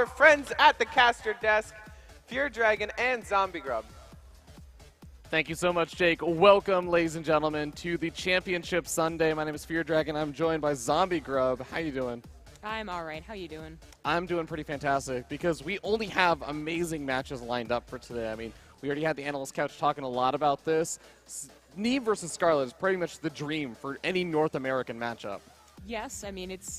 our friends at the caster desk, Fear Dragon and Zombie Grub. Thank you so much, Jake. Welcome, ladies and gentlemen, to the Championship Sunday. My name is Fear Dragon. I'm joined by Zombie Grub. How you doing? I'm all right. How you doing? I'm doing pretty fantastic because we only have amazing matches lined up for today. I mean, we already had the Analyst Couch talking a lot about this. Neeb versus Scarlett is pretty much the dream for any North American matchup. Yes, I mean, it's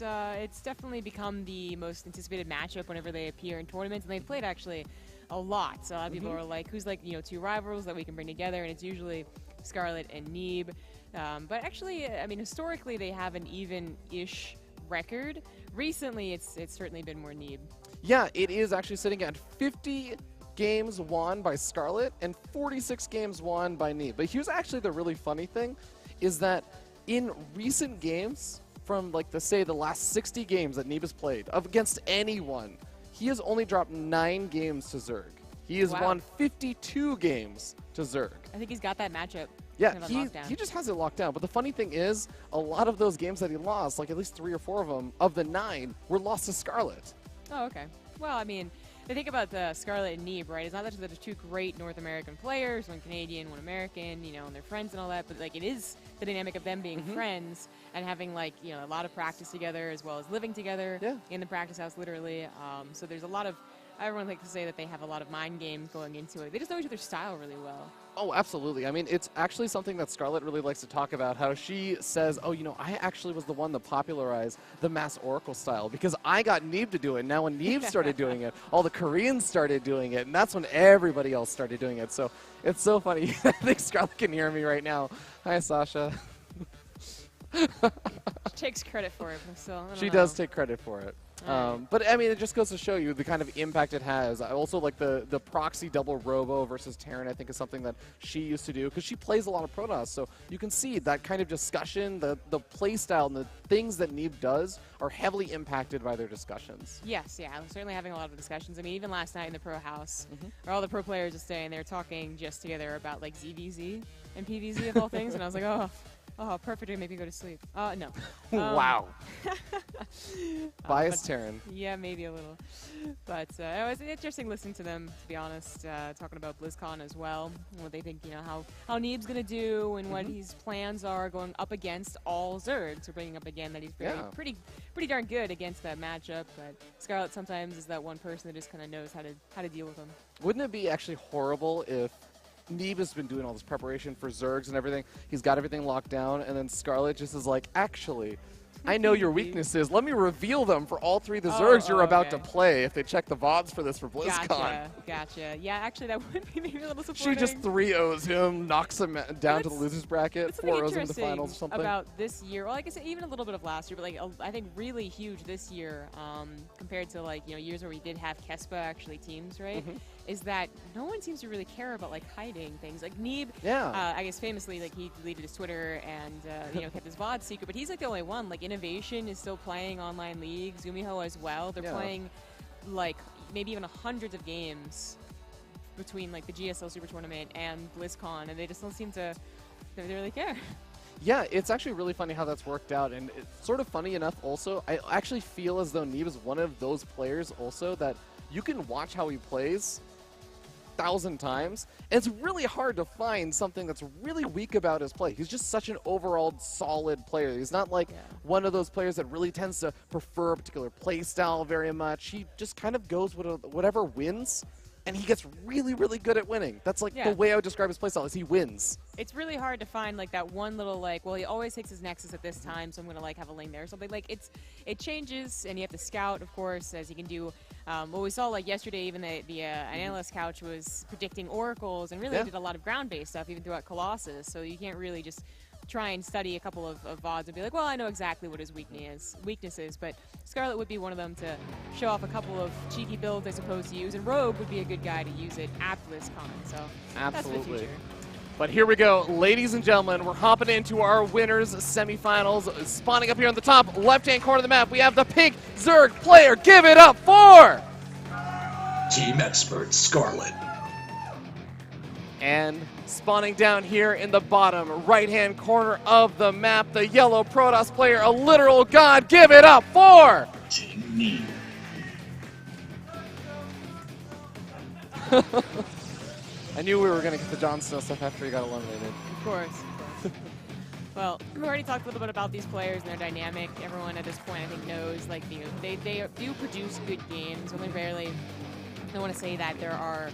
definitely become the most anticipated matchup whenever they appear in tournaments, and they've played actually a lot. So a lot of people are like, who's like, two rivals that we can bring together, and it's usually Scarlett and Neeb. But actually, I mean, historically they have an even-ish record. Recently, it's certainly been more Neeb. Yeah, it is actually sitting at 50 games won by Scarlett and 46 games won by Neeb. But here's actually the really funny thing, is that in recent games, from like the last 60 games that Neeb has played against anyone, he has only dropped 9 games to Zerg. He has won 52 games to Zerg. I think he's got that matchup. Yeah, he just has it locked down. But the funny thing is, a lot of those games that he lost, like at least 3 or 4 of them, of the 9, were lost to Scarlett. Oh, okay. Well, I mean, the thing about the Scarlett and Neeb, right, it's not that there's two great North American players, one Canadian, one American, and they're friends and all that, but like it is the dynamic of them being friends and having like, a lot of practice together as well as living together in the practice house, literally. So there's a lot of, everyone likes to say that they have a lot of mind games going into it. They just know each other's style really well. Oh, absolutely. I mean, it's actually something that Scarlett really likes to talk about, how she says, oh, I actually was the one that popularized the Mass Oracle style because I got Neeb to do it. Now when Neeb started doing it, all the Koreans started doing it, and that's when everybody else started doing it. So it's so funny. I think Scarlett can hear me right now. Hi, Sasha. She takes credit for it, but still, she does take credit for it. But I mean, it just goes to show you the kind of impact it has. I also like the proxy double robo versus Terran. I think is something that she used to do because she plays a lot of Protoss. So you can see that kind of discussion, the play style, and the things that Neeb does are heavily impacted by their discussions. Yes, yeah, I'm certainly having a lot of discussions. I mean, even last night in the Pro House, where all the pro players are staying, they were talking just together about like ZVZ and PVZ of all things, and I was like, oh, perfect to make me go to sleep. No. Wow. Biased Terran. Yeah, maybe a little. But it was interesting listening to them, to be honest, talking about BlizzCon as well, and what they think, how Neeb's going to do and what his plans are going up against all Zergs. We're bringing up again that he's pretty darn good against that matchup, but Scarlett sometimes is that one person that just kind of knows how to deal with him. Wouldn't it be actually horrible if Neeb has been doing all this preparation for Zergs and everything. He's got everything locked down, and then Scarlett just is like, actually, I know your weaknesses. Let me reveal them for all 3 of the Zergs you're about to play if they check the VODs for this for BlizzCon. Gotcha. Yeah, actually, that would be maybe a little supporting. She just 3-0s him, knocks him down to the losers bracket, 4-0s him in the finals or something. About this year, well, like I said, even a little bit of last year, but like I think really huge this year compared to like years where we did have Kespa actually teams, right? Is that no one seems to really care about like hiding things. Like Neeb, I guess famously, like he deleted his Twitter and kept his VOD secret, but he's like the only one. Like Innovation is still playing online leagues, Zumiho as well. They're playing like maybe even hundreds of games between like the GSL Super Tournament and BlizzCon, and they just don't seem to really care. Yeah, it's actually really funny how that's worked out, and it's sort of funny enough also, I actually feel as though Neeb is one of those players also that you can watch how he plays 1,000 times, and it's really hard to find something that's really weak about his play. He's just such an overall solid player. He's not like one of those players that really tends to prefer a particular play style very much. He just kind of goes with whatever wins, and he gets really, really good at winning. That's like the way I would describe his play style is he wins. It's really hard to find like that one little like, well, he always takes his Nexus at this time, so I'm going to like have a lane there or something. Like it changes, and you have to scout, of course, as you can do. What we saw like yesterday, even the Analyst Couch was predicting oracles and really did a lot of ground-based stuff even throughout Colossus, so you can't really just try and study a couple of VODs and be like, well, I know exactly what his weakness is, but Scarlett would be one of them to show off a couple of cheeky builds I suppose to use, and Rogue would be a good guy to use it at BlizzCon, so that's the future. But here we go, ladies and gentlemen, we're hopping into our winners semifinals. Spawning up here on the top left-hand corner of the map, we have the pink Zerg player. Give it up for Team Expert Scarlett. And spawning down here in the bottom right-hand corner of the map, the yellow Protoss player, a literal god. Give it up for Team Neeb. I knew we were going to get the Jon Snow stuff after he got eliminated. Of course. Well, we've already talked a little bit about these players and their dynamic. Everyone at this point, I think, knows like they do produce good games. Only rarely. I want to say that there are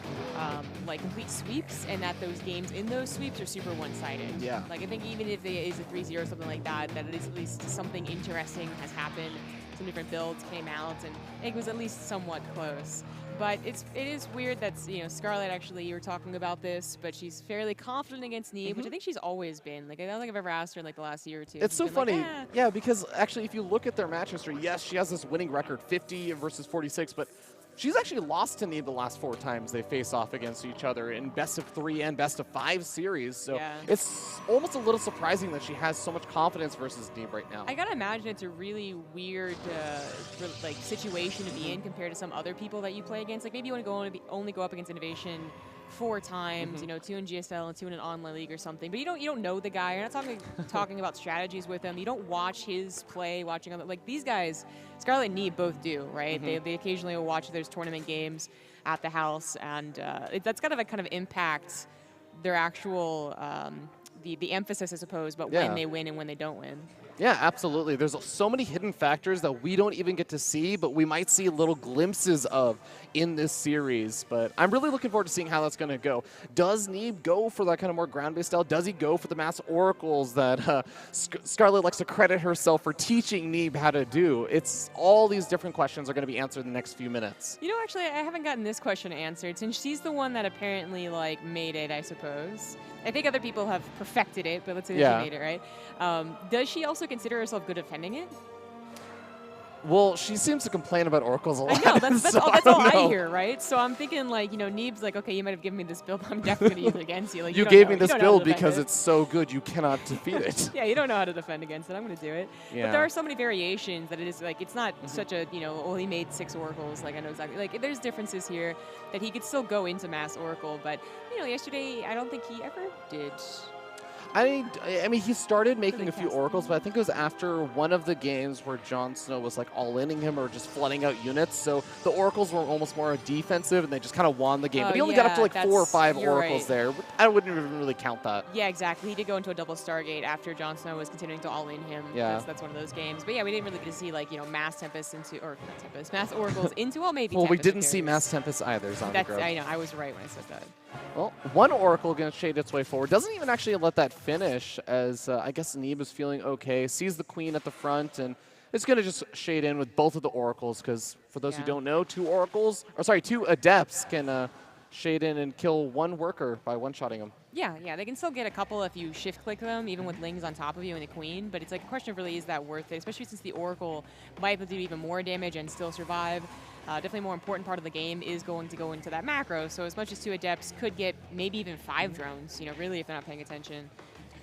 like complete sweeps, and that those games in those sweeps are super one-sided. Yeah. Like I think even if it is a 3-0 or something like that, that it is at least something interesting has happened. Some different builds came out, and it was at least somewhat close. But it is weird that, you know, Scarlett, actually, you were talking about this, but she's fairly confident against Neeb, which I think she's always been. Like, I don't think I've ever asked her in, like, the last year or two. It's so funny. Like, eh. Yeah, because actually, if you look at their match history, yes, she has this winning record, 50 versus 46, but she's actually lost to Neeb the last 4 times they face off against each other in best-of-3 and best-of-5 series. So Yeah. it's almost a little surprising that she has so much confidence versus Neeb right now. I gotta imagine it's a really weird like situation to be in compared to some other people that you play against. Like maybe you want to only go up against Innovation 4 times, you know, 2 in GSL and 2 in an online league or something. But you don't know the guy. You're not talking about strategies with him. You don't watch his play, watching other, like these guys, Scarlett and Neeb both do, right? They occasionally will watch their tournament games at the house, and that's kind of impact their actual the emphasis, I suppose, but when they win and when they don't win. Yeah, absolutely. There's so many hidden factors that we don't even get to see, but we might see little glimpses of in this series. But I'm really looking forward to seeing how that's going to go. Does Neeb go for that kind of more ground-based style? Does he go for the mass oracles that Scarlett likes to credit herself for teaching Neeb how to do? It's all these different questions are going to be answered in the next few minutes. You know, actually, I haven't gotten this question answered, since she's the one that apparently, like, made it, I suppose. I think other people have perfected it, but let's say that she made it, right? Does she also consider herself good at defending it? Well, she seems to complain about oracles a lot. I know, that's so all I hear, right? So I'm thinking, like, you know, Neeb's like, okay, you might have given me this build, but I'm definitely going to use it against you. Like, you gave me this build because it's so good you cannot defeat it. Yeah, you don't know how to defend against it. I'm going to do it. Yeah. But there are so many variations that it is, like, it's not such a, you know, oh, he made 6 oracles. Like, I know exactly. Like, there's differences here that he could still go into mass oracle. But, you know, yesterday, I don't think he ever did. I mean, he started making a few oracles, but I think it was after one of the games where Jon Snow was like all-inning him or just flooding out units. So the oracles were almost more defensive, and they just kind of won the game. But he only got up to like 4 or 5 oracles there. I wouldn't even really count that. Yeah, exactly. He did go into a double Stargate after Jon Snow was continuing to all-in him. Yeah. That's one of those games. But yeah, we didn't really get to see, like, you know, mass Tempest into, or not Tempest, mass oracles into, well, maybe Well, Tempest, we didn't see mass Tempest either, Zondagrove. I know, I was right when I said that. Well, one oracle going to shade its way forward. Doesn't even actually let that finish, as I guess Neeb is feeling okay. Sees the queen at the front, and it's going to just shade in with both of the oracles, because for those who don't know, 2 adepts can shade in and kill 1 worker by one-shotting them. Yeah, they can still get a couple if you shift-click them, even with Lings on top of you and the queen, but it's like a question of really, is that worth it, especially since the oracle might be able to do even more damage and still survive. Definitely a more important part of the game is going to go into that macro, so as much as 2 adepts could get maybe even 5 drones, you know, really if they're not paying attention.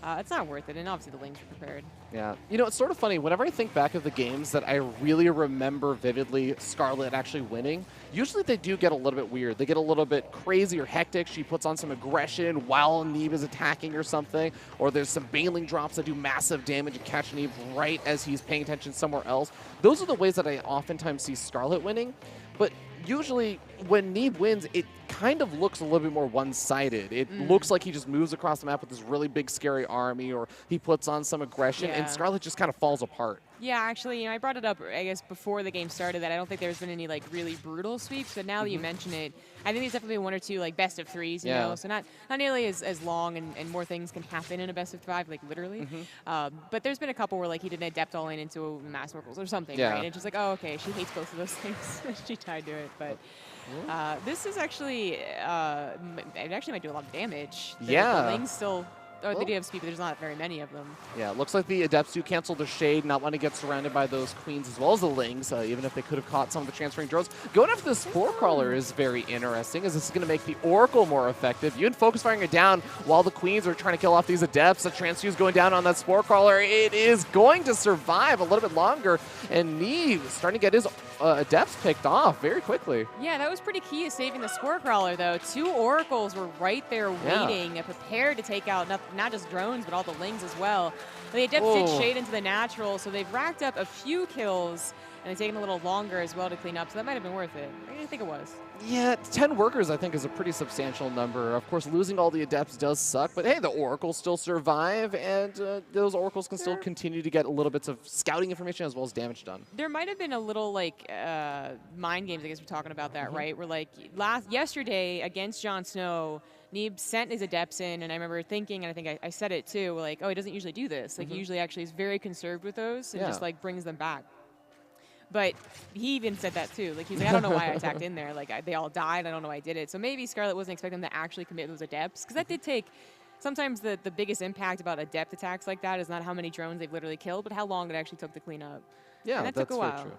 It's not worth it, and obviously the Lings are prepared. Yeah. You know, it's sort of funny. Whenever I think back of the games that I really remember vividly Scarlett actually winning, usually they do get a little bit weird. They get a little bit crazy or hectic. She puts on some aggression while Neeb is attacking or something, or there's some bailing drops that do massive damage and catch Neeb right as he's paying attention somewhere else. Those are the ways that I oftentimes see Scarlett winning, but usually when Neeb wins, it kind of looks a little bit more one-sided. It looks like he just moves across the map with this really big, scary army, or he puts on some aggression, and Scarlett just kind of falls apart. Yeah, actually, you know, I brought it up, I guess, before the game started that I don't think there's been any, like, really brutal sweeps, but now that you mention it, I think there's definitely 1 or 2, like, best-of-3s, you know, so not nearly as long, and more things can happen in a best-of-5, like, literally. But there's been a couple where, like, he did an adept all-in into mass oracles or something, right? And it's just like, oh, okay, she hates both of those things. She tied to it, but this is actually, it actually might do a lot of damage. The Lings still... Oh, they do have speed, but there's not very many of them. Yeah, it looks like the Adepts do cancel their shade, not want to get surrounded by those queens as well as the Lings, even if they could have caught some of the transferring drones. Going after the Spore Crawler is very interesting, as this is going to make the Oracle more effective. You can focus firing it down while the queens are trying to kill off these Adepts. The transfuse going down on that Spore Crawler. It is going to survive a little bit longer, and Neeb starting to get his Adepts picked off very quickly. Yeah, that was pretty key to saving the Spore Crawler, though. 2 Oracles were right there waiting, prepared to take out not just drones, but all the Lings as well. The Adepts did shade into the natural, so they've racked up a few kills. and it's taking a little longer as well to clean up, so that might have been worth it. I think it was. Yeah, 10 workers I think is a pretty substantial number. Of course, losing all the adepts does suck, but hey, the oracles still survive, and those oracles can still continue to get little bits of scouting information as well as damage done. There might have been a little like mind games, I guess we're talking about that, right? Where like yesterday against Jon Snow, Neeb sent his adepts in, and I remember thinking, and I think I said it too, like, oh, he doesn't usually do this. Like, he usually actually is very conserved with those and just like brings them back. But he even said that too. Like, he's like, I don't know why I attacked in there. Like, they all died. I don't know why I did it. So maybe Scarlett wasn't expecting them to actually commit those adepts, because that did take. Sometimes the biggest impact about adept attacks like that is not how many drones they've literally killed, but how long it actually took to clean up. Yeah, and that that's took a while. very true.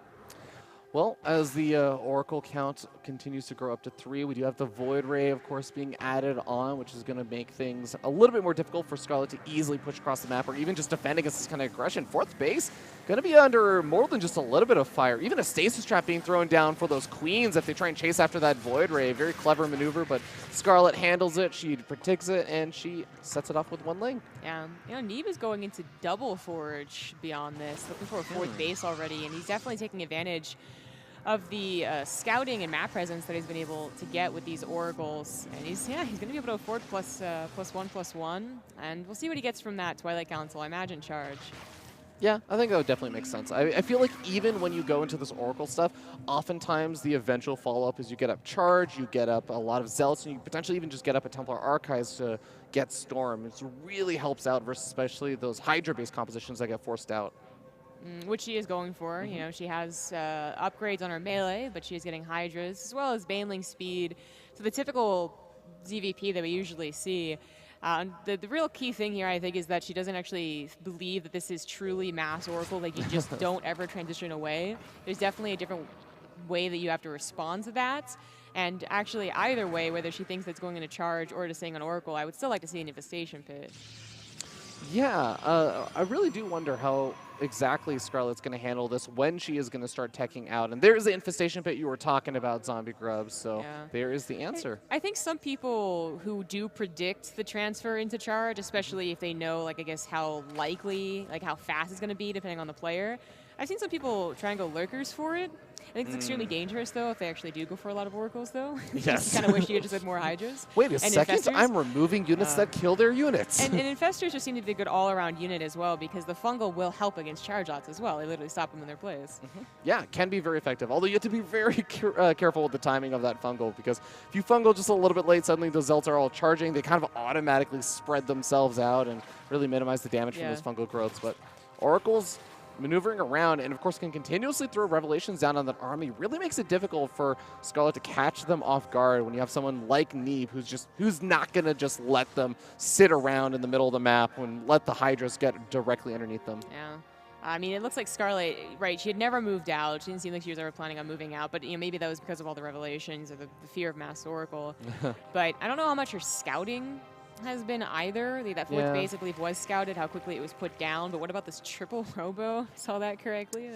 Well, as the Oracle count continues to grow up to 3, we do have the Void Ray, of course, being added on, which is going to make things a little bit more difficult for Scarlett to easily push across the map or even just defend against this kind of aggression. 4th base going to be under more than just a little bit of fire. Even a stasis trap being thrown down for those queens if they try and chase after that Void Ray. Very clever maneuver, but Scarlett handles it, she predicts it, and she sets it off with 1 lane. Yeah, you know, Neeb is going into double forge beyond this, looking for a 4th base already, and he's definitely taking advantage of the scouting and map presence that he's been able to get with these oracles. And he's going to be able to afford +1/+1, and we'll see what he gets from that Twilight Council, I imagine charge. Yeah, I think that would definitely make sense. I feel like even when you go into this Oracle stuff, oftentimes the eventual follow-up is you get up Charge, you get up a lot of Zealots, and you potentially even just get up a Templar Archives to get Storm. It really helps out versus especially those Hydra-based compositions that get forced out. Which she is going for. You know, she has upgrades on her melee, but she is getting Hydras, as well as Baneling speed. So the typical ZVP that we usually see. The real key thing here, I think, is that she doesn't actually believe that this is truly mass Oracle. Like, you just don't ever transition away. There's definitely a different way that you have to respond to that. And actually, either way, whether she thinks that's going into charge or to staying on Oracle, I would still like to see an Infestation Pit. Yeah, I really do wonder how exactly Scarlett's going to handle this when she is going to start teching out. And there's the Infestation Pit you were talking about, Zombie Grubs, so there is the answer. I think some people who do predict the transfer into charge, especially if they know, like, I guess how likely, like how fast it's going to be depending on the player, I've seen some people try and go lurkers for it. I think it's extremely dangerous, though, if they actually do go for a lot of oracles, though. Yes. Kind of wish you just had more Hydras. Wait a second, Infestors. I'm removing units that kill their units. And Infestors just seem to be a good all-around unit as well, because the fungal will help against charge lots as well. They literally stop them in their place. Yeah, it can be very effective, although you have to be very careful with the timing of that fungal, because if you fungal just a little bit late, suddenly the Zealots are all charging. They kind of automatically spread themselves out and really minimize the damage from those fungal growths. But oracles maneuvering around and, of course, can continuously throw Revelations down on that army really makes it difficult for Scarlett to catch them off guard when you have someone like Neeb who's not going to just let them sit around in the middle of the map and let the Hydras get directly underneath them. Yeah. I mean, it looks like Scarlett, right, she had never moved out. She didn't seem like she was ever planning on moving out, but, you know, maybe that was because of all the Revelations or the fear of Mass Oracle. But I don't know how much her scouting has been either. That 4th base, I believe, was scouted, how quickly it was put down. But what about this triple robo? Saw that correctly?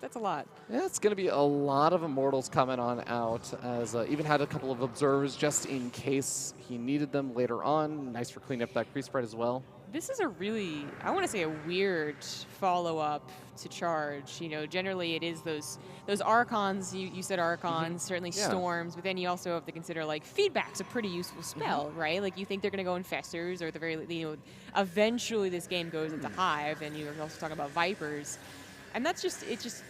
That's a lot. Yeah, it's going to be a lot of Immortals coming on out, as even had a couple of Observers just in case he needed them later on. Nice for cleaning up that crease spread as well. This is a really, I want to say, a weird follow-up to charge. You know, generally it is those Archons, you said Archons, certainly Storms, but then you also have to consider, like, Feedback's a pretty useful spell, right? Like, you think they're going to go Infestors, or at the very, you know, eventually this game goes into Hive, and you're also talking about Vipers. And it's just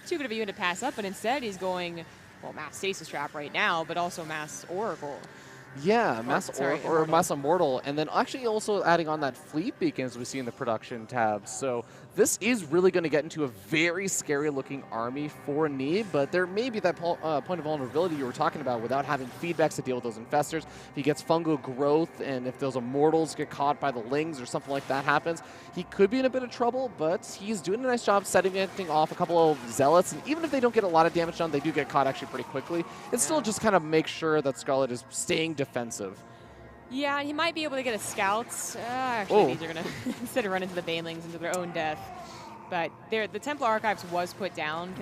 too good of a unit to pass up, but instead he's going, well, Mass Stasis Trap right now, but also Mass Oracle. Yeah, Mass Immortal, and then actually also adding on that Fleet Beacon as we see in the production tab. So this is really going to get into a very scary-looking army for Neeb, but there may be that point of vulnerability you were talking about without having feedbacks to deal with those Infestors. If he gets fungal growth, and if those Immortals get caught by the Lings or something like that happens, he could be in a bit of trouble, but he's doing a nice job setting off a couple of Zealots, and even if they don't get a lot of damage done, they do get caught actually pretty quickly. It still just kind of makes sure that Scarlett is staying defensive. Yeah, he might be able to get a Scouts. Actually, these are going to instead of run into the Banelings into their own death. But the Templar Archives was put down,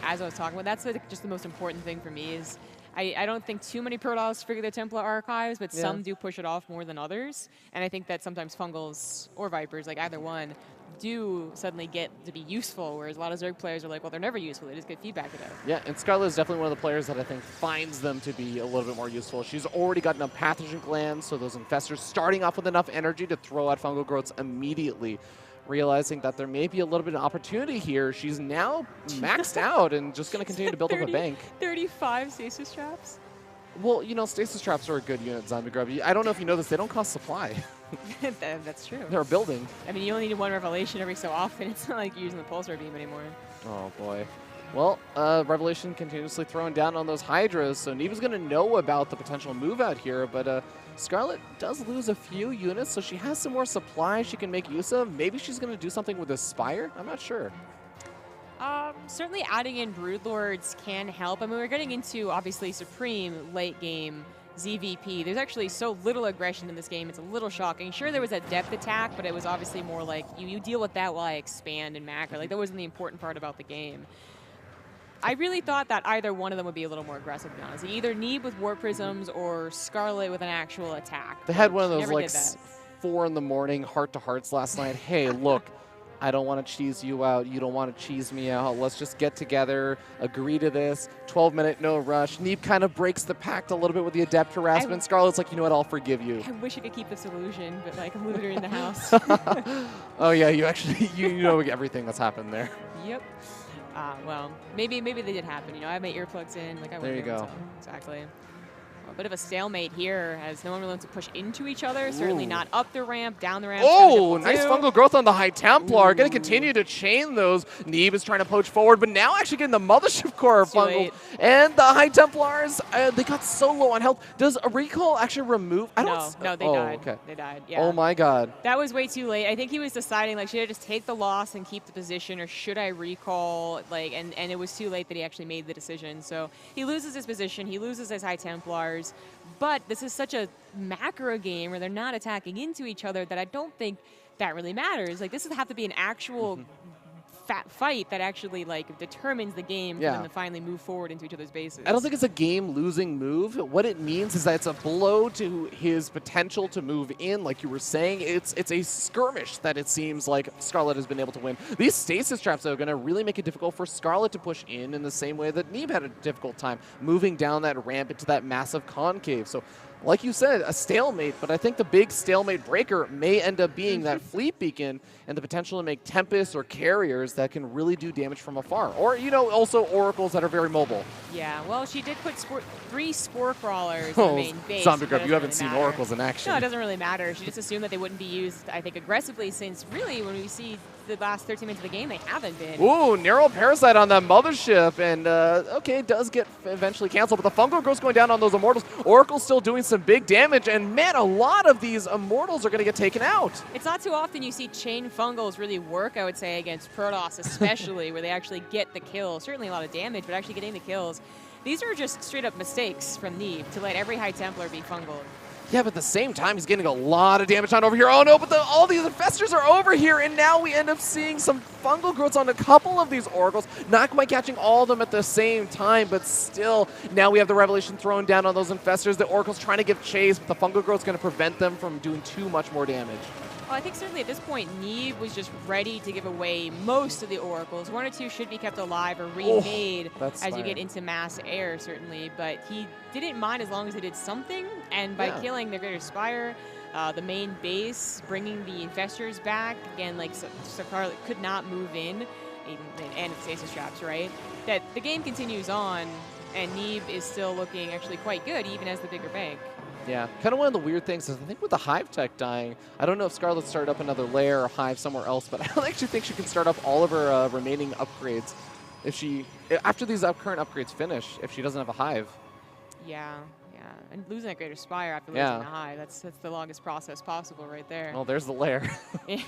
as I was talking about. That's just the most important thing for me is I don't think too many Protoss figure the Templar Archives, but some do push it off more than others. And I think that sometimes Fungals or Vipers, like either one, do suddenly get to be useful, whereas a lot of Zerg players are like, well, they're never useful. They just get feedback at it. Yeah, and Scarlett is definitely one of the players that I think finds them to be a little bit more useful. She's already got enough pathogen glands, so those infestors starting off with enough energy to throw out fungal growths immediately. Realizing that there may be a little bit of opportunity here, she's now maxed out and just going to continue to build up a bank. 35 stasis traps? Well, you know, stasis traps are a good unit, Zombie Grub. I don't know if you know this, they don't cost supply. That's true. They're a building. I mean, you only need one revelation every so often. It's not like you're using the pulsar beam anymore. Oh, boy. Well, Revelation continuously throwing down on those Hydras, so Neeb is going to know about the potential move out here, but Scarlett does lose a few units, so she has some more supply she can make use of. Maybe she's going to do something with the Spire? I'm not sure. Certainly adding in Broodlords can help. I mean, we're getting into, obviously, Supreme late game ZVP. There's actually so little aggression in this game. It's a little shocking. Sure, there was a depth attack, but it was obviously more like, you deal with that while I expand and macro. Like, that wasn't the important part about the game. I really thought that either one of them would be a little more aggressive, to be honest. Either Neeb with War Prisms or Scarlett with an actual attack. They had one of those, like, 4 in the morning heart-to-hearts last night. Hey, look. I don't want to cheese you out. You don't want to cheese me out. Let's just get together, agree to this. 12-minute no rush. Neeb kind of breaks the pact a little bit with the adept harassment. Scarlett's like, you know what, I'll forgive you. I wish I could keep this illusion, but like I'm literally in the house. Oh yeah, you actually you know everything that's happened there. Yep. Well, maybe they did happen. You know, I have my earplugs in. Like I there you go. So, exactly. A bit of a stalemate here as no one really wants to push into each other. Certainly not up the ramp, down the ramp. Oh, nice fungal growth on the High Templar. Going to continue to chain those. Neeb is trying to poach forward, but now actually getting the Mothership Core fungal. And the High Templars, they got so low on health. Does a recall actually remove? No, they died. Okay. They died, yeah. Oh my god. That was way too late. I think he was deciding, like, should I just take the loss and keep the position, or should I recall? Like, and it was too late that he actually made the decision. So he loses his position. He loses his High Templars. But this is such a macro game where they're not attacking into each other that I don't think that really matters. Like, this would have to be an actual fat fight that actually, like, determines the game for them to finally move forward into each other's bases. I don't think it's a game-losing move. What it means is that it's a blow to his potential to move in, like you were saying. It's a skirmish that it seems like Scarlett has been able to win. These stasis traps, though, are going to really make it difficult for Scarlett to push in the same way that Neeb had a difficult time moving down that ramp into that massive concave. So, like you said, a stalemate, but I think the big stalemate breaker may end up being that fleet beacon and the potential to make Tempests or carriers that can really do damage from afar. Or, you know, also oracles that are very mobile. Yeah, well, she did put 3 spore crawlers in the main base. Zombie Grub, you haven't really seen oracles in action. No, it doesn't really matter. She just assumed that they wouldn't be used, I think, aggressively, since really when we see the last 13 minutes of the game, they haven't been. Ooh, narrow parasite on that Mothership, and okay, it does get eventually canceled, but the fungal growth's going down on those Immortals. Oracle's still doing some big damage, and man, a lot of these Immortals are going to get taken out. It's not too often you see chain fungals really work, I would say, against Protoss especially, where they actually get the kill. Certainly a lot of damage, but actually getting the kills. These are just straight up mistakes from Neeb to let every High Templar be fungal. Yeah, but at the same time, he's getting a lot of damage on over here. Oh no, but all these infestors are over here, and now we end up seeing some fungal growths on a couple of these oracles. Not quite catching all of them at the same time, but still, now we have the Revelation thrown down on those infestors. The oracle's trying to give chase, but the fungal growth's going to prevent them from doing too much more damage. Well, I think certainly at this point, Neeb was just ready to give away most of the oracles. 1 or 2 should be kept alive or remade as you get into mass air, certainly. But he didn't mind as long as they did something. And by killing the Greater Spire, the main base, bringing the infestors back, again, like Scarlett could not move in, and the stasis traps, right? That the game continues on, and Neeb is still looking actually quite good, even as the bigger bank. Yeah, kind of one of the weird things is I think with the Hive tech dying, I don't know if Scarlett started up another lair or Hive somewhere else, but I don't actually think she can start up all of her remaining upgrades after these current upgrades finish, if she doesn't have a Hive. Yeah. And losing that Greater Spire after losing the Hive, that's the longest process possible right there. Well, there's the lair.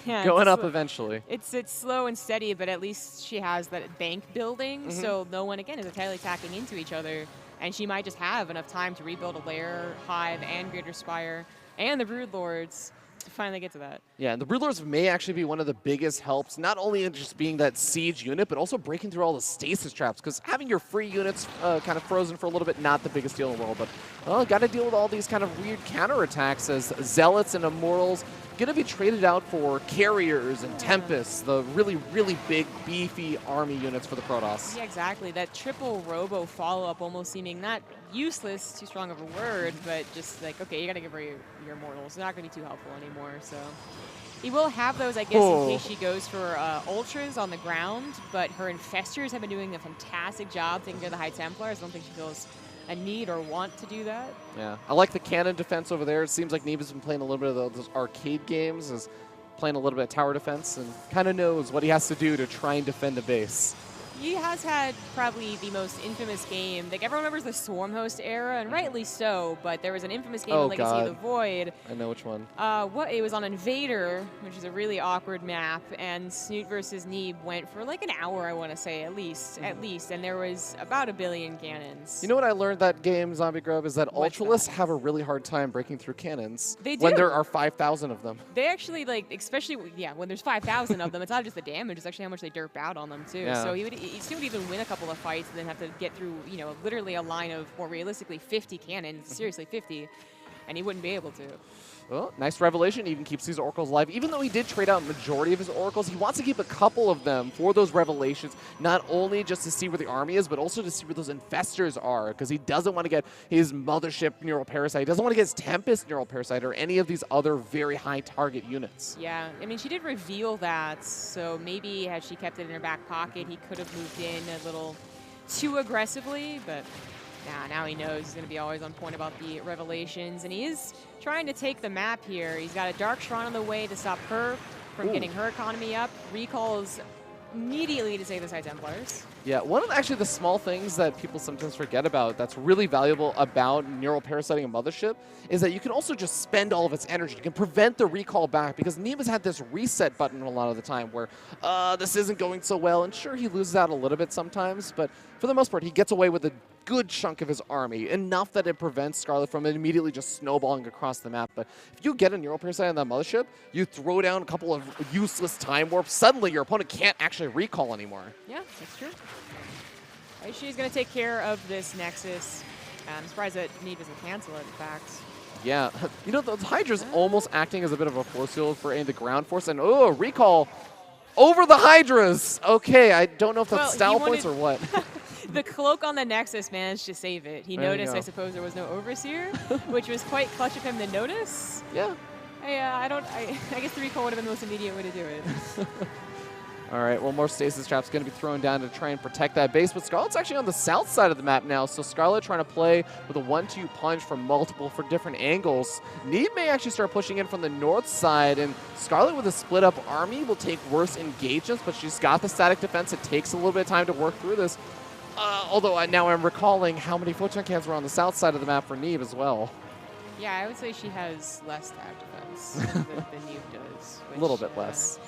Yeah, going up eventually. It's slow and steady, but at least she has that bank building, so no one, again, is entirely attacking into each other. And she might just have enough time to rebuild a lair, Hive, and Greater Spire, and the Broodlords to finally get to that. Yeah, and the Broodlords may actually be one of the biggest helps, not only in just being that siege unit, but also breaking through all the stasis traps, because having your free units kind of frozen for a little bit, not the biggest deal in the world, but got to deal with all these kind of weird counterattacks as Zealots and Immortals going to be traded out for carriers and Tempests, the really, really big, beefy army units for the Protoss. Yeah, exactly. That triple robo follow-up almost seeming not useless, too strong of a word, but just like, okay, you got to give her your mortals. They're not going to be too helpful anymore, so. He will have those, I guess, in case she goes for Ultras on the ground, but her Infestors have been doing a fantastic job taking care of the High Templars. I don't think she feels a need or want to do that. Yeah, I like the cannon defense over there. It seems like Neeb has been playing a little bit of those arcade games, is playing a little bit of tower defense, and kind of knows what he has to do to try and defend the base. He has had probably the most infamous game. Like, everyone remembers the Swarm Host era, and rightly so, but there was an infamous game in Legacy of the Void. I know which one. It was on Invader, which is a really awkward map, and Snoot versus Neeb went for like an hour, I want to say, at least, and there was about 1 billion cannons. You know what I learned that game, Zombie Grub, is that What's Ultralists that? have a really hard time breaking through cannons. They do. When there are 5,000 of them. They actually, like, especially, yeah, when there's 5,000 of them, it's not just the damage, it's actually how much they derp out on them, too. Yeah. So he would even win a couple of fights and then have to get through, you know, literally a line of, more realistically, 50 cannons, seriously 50, and he wouldn't be able to. Well, nice revelation. Even keeps these oracles alive. Even though he did trade out majority of his oracles, he wants to keep a couple of them for those revelations, not only just to see where the army is, but also to see where those infestors are, because he doesn't want to get his mothership neural parasite. He doesn't want to get his Tempest neural parasite or any of these other very high target units. Yeah, I mean, she did reveal that, so maybe had she kept it in her back pocket, he could have moved in a little too aggressively, but now he knows he's going to be always on point about the revelations, and he is trying to take the map here. He's got a Dark Shrine on the way to stop her from getting her economy up. Recalls immediately to save the High Templars. Yeah, one of actually the small things that people sometimes forget about that's really valuable about neural parasiting a mothership is that you can also just spend all of its energy. You can prevent the recall back, because Neeb has had this reset button a lot of the time where this isn't going so well, and sure, he loses out a little bit sometimes, but for the most part, he gets away with a good chunk of his army, enough that it prevents Scarlett from immediately just snowballing across the map. But if you get a neural parasite on that mothership, you throw down a couple of useless time warps, suddenly your opponent can't actually recall anymore. Yeah, that's true. Right, she's going to take care of this Nexus. I'm surprised that Neeb doesn't cancel it, in fact. Yeah, you know, the Hydra's almost acting as a bit of a force field for any of the ground force, and oh, recall over the Hydras! Okay, I don't know if that's style points or what. The cloak on the Nexus managed to save it. He noticed, I suppose, there was no Overseer, which was quite clutch of him to notice. Yeah. I guess the recall would have been the most immediate way to do it. All right, well, more stasis traps going to be thrown down to try and protect that base, but Scarlett's actually on the south side of the map now, so Scarlett trying to play with a 1-2 punch from different angles. Neeb may actually start pushing in from the north side, and Scarlett with a split-up army will take worse engagements, but she's got the static defense. It takes a little bit of time to work through this, although now I'm recalling how many photon cans were on the south side of the map for Neeb as well. Yeah, I would say she has less static defense than Neeb does. A little bit less.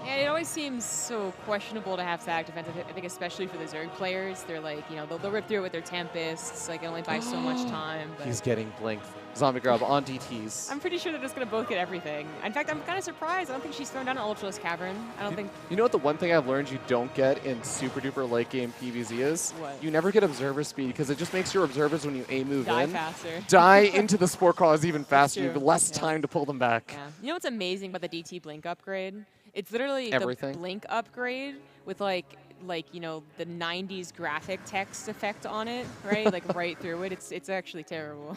And it always seems so questionable to have static defense. I think especially for the Zerg players, they're like, you know, they'll rip through it with their Tempests. Like, it only buys so much time. But He's getting blinked. Zombie Grub on DTs. I'm pretty sure they're just going to both get everything. In fact, I'm kind of surprised. I don't think she's thrown down an Ultraless Cavern. I don't think... You know what the one thing I've learned you don't get in super duper late game PvZ is? What? You never get observer speed, because it just makes your observers, when you move die in, faster. die into the spore crawlers even faster. You true. have less time to pull them back. Yeah. You know what's amazing about the DT Blink upgrade? It's literally Everything. the Blink upgrade with like you know, the 90s graphic text effect on it, right? Like right through it. It's actually terrible.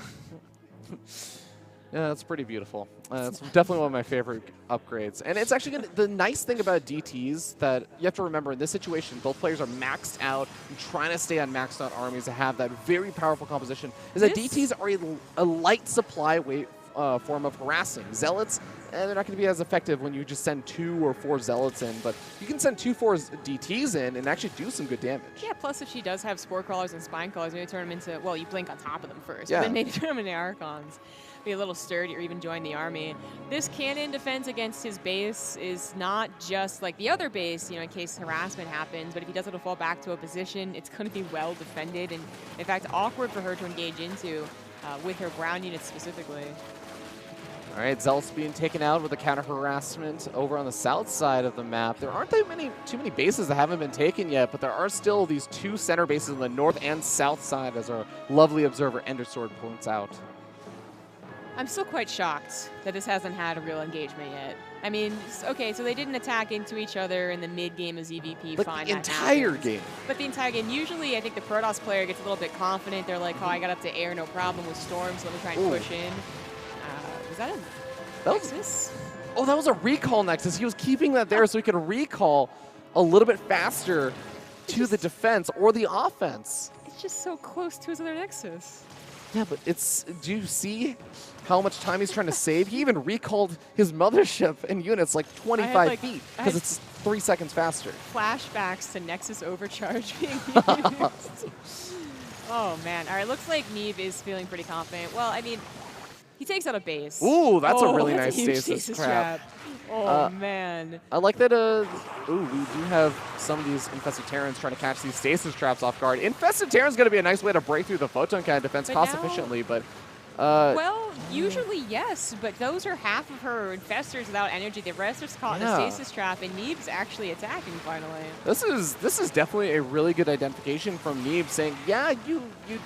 Yeah, that's pretty beautiful. It's definitely one of my favorite upgrades. And it's actually the nice thing about DTs that you have to remember in this situation, both players are maxed out and trying to stay on maxed out armies to have that very powerful composition, is that DTs are a light supply form of harassing. Zealots, they're not going to be as effective when you just send 2 or 4 Zealots in, but you can send 2-4 DTs in and actually do some good damage. Yeah, plus if she does have Spore Crawlers and Spine Crawlers, maybe turn them into, well, you blink on top of them first, Yeah. but then maybe turn them into Archons. Be a little sturdy or even join the army. This cannon defense against his base is not just like the other base, you know, in case harassment happens, but if he does it to fall back to a position, it's going to be well defended and, in fact, awkward for her to engage into with her ground units specifically. All right, Zealot's being taken out with a counter-harassment over on the south side of the map. There aren't too many bases that haven't been taken yet, but there are still these 2 center bases on the north and south side, as our lovely observer Endersword points out. I'm still quite shocked that this hasn't had a real engagement yet. I mean, okay, so they didn't attack into each other in the mid-game of ZVP. But fine, the entire happens. game. But the entire game. Usually, I think the Protoss player gets a little bit confident. They're like, oh, I got up to air, no problem with Storm, so let me try and push in. Was that a Nexus? Oh, that was a recall Nexus. He was keeping that there so he could recall a little bit faster to the defense or the offense. It's just so close to his other Nexus. Yeah, but it's, do you see how much time he's trying to save? He even recalled his mothership and units like 25 feet because it's 3 seconds faster. Flashbacks to Nexus overcharge being used. Oh, man. All right, looks like Neeb is feeling pretty confident. Well, I mean, he takes out a base. Ooh, that's a really that's nice huge stasis trap. Oh, man. I like that, ooh, we do have some of these Infested Terrans trying to catch these stasis traps off guard. Infested Terran's going to be a nice way to break through the Photon Cannon defense cost efficiently, but... well, usually yes, but those are half of her infestors without energy. The rest are caught in a stasis trap, and Neeb's actually attacking finally. This is definitely a really good identification from Neeb, saying, yeah, you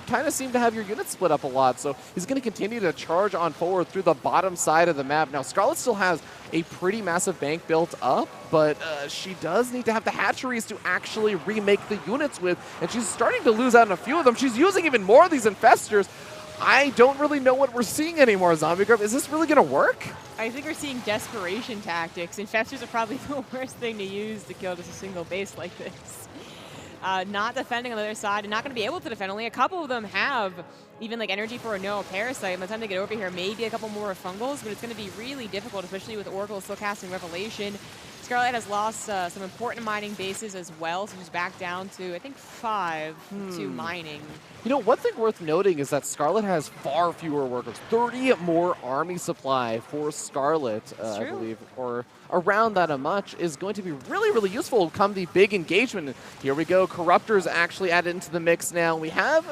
kind of seem to have your units split up a lot, so he's going to continue to charge on forward through the bottom side of the map. Now, Scarlett still has a pretty massive bank built up, but she does need to have the hatcheries to actually remake the units with, and she's starting to lose out on a few of them. She's using even more of these infestors. I don't really know what we're seeing anymore, Zombie Grub. Is this really going to work? I think we're seeing desperation tactics. Infestors are probably the worst thing to use to kill just a single base like this. Not defending on the other side and not going to be able to defend. Only a couple of them have even like energy for a no parasite. By the time they get over here, maybe a couple more fungals, but it's going to be really difficult, especially with Oracle still casting Revelation. Scarlett has lost some important mining bases as well, so she's back down to, I think, 5 to mining. You know, one thing worth noting is that Scarlett has far fewer workers. 30 more army supply for Scarlett, I believe, or around that much is going to be really, really useful come the big engagement. Here we go. Corruptors actually added into the mix now. We have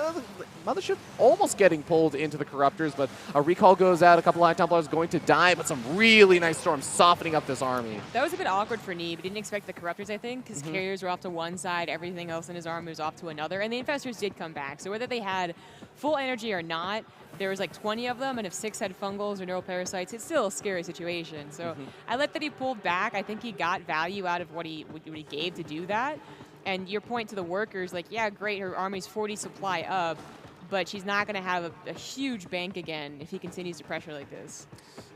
Mothership almost getting pulled into the Corruptors, but a recall goes out. A couple of High Templars going to die, but some really nice storms softening up this army. That was a bit awkward for Neeb. Didn't expect the Corruptors, I think, because carriers were off to one side, everything else in his army was off to another, and the Infestors did come back. So whether they had full energy or not, there was like 20 of them, and if 6 had fungals or neuroparasites, it's still a scary situation. So I like that he pulled back. I think he got value out of what he gave to do that. And your point to the workers, like, yeah, great, her army's 40 supply up, but she's not going to have a huge bank again if he continues to pressure like this.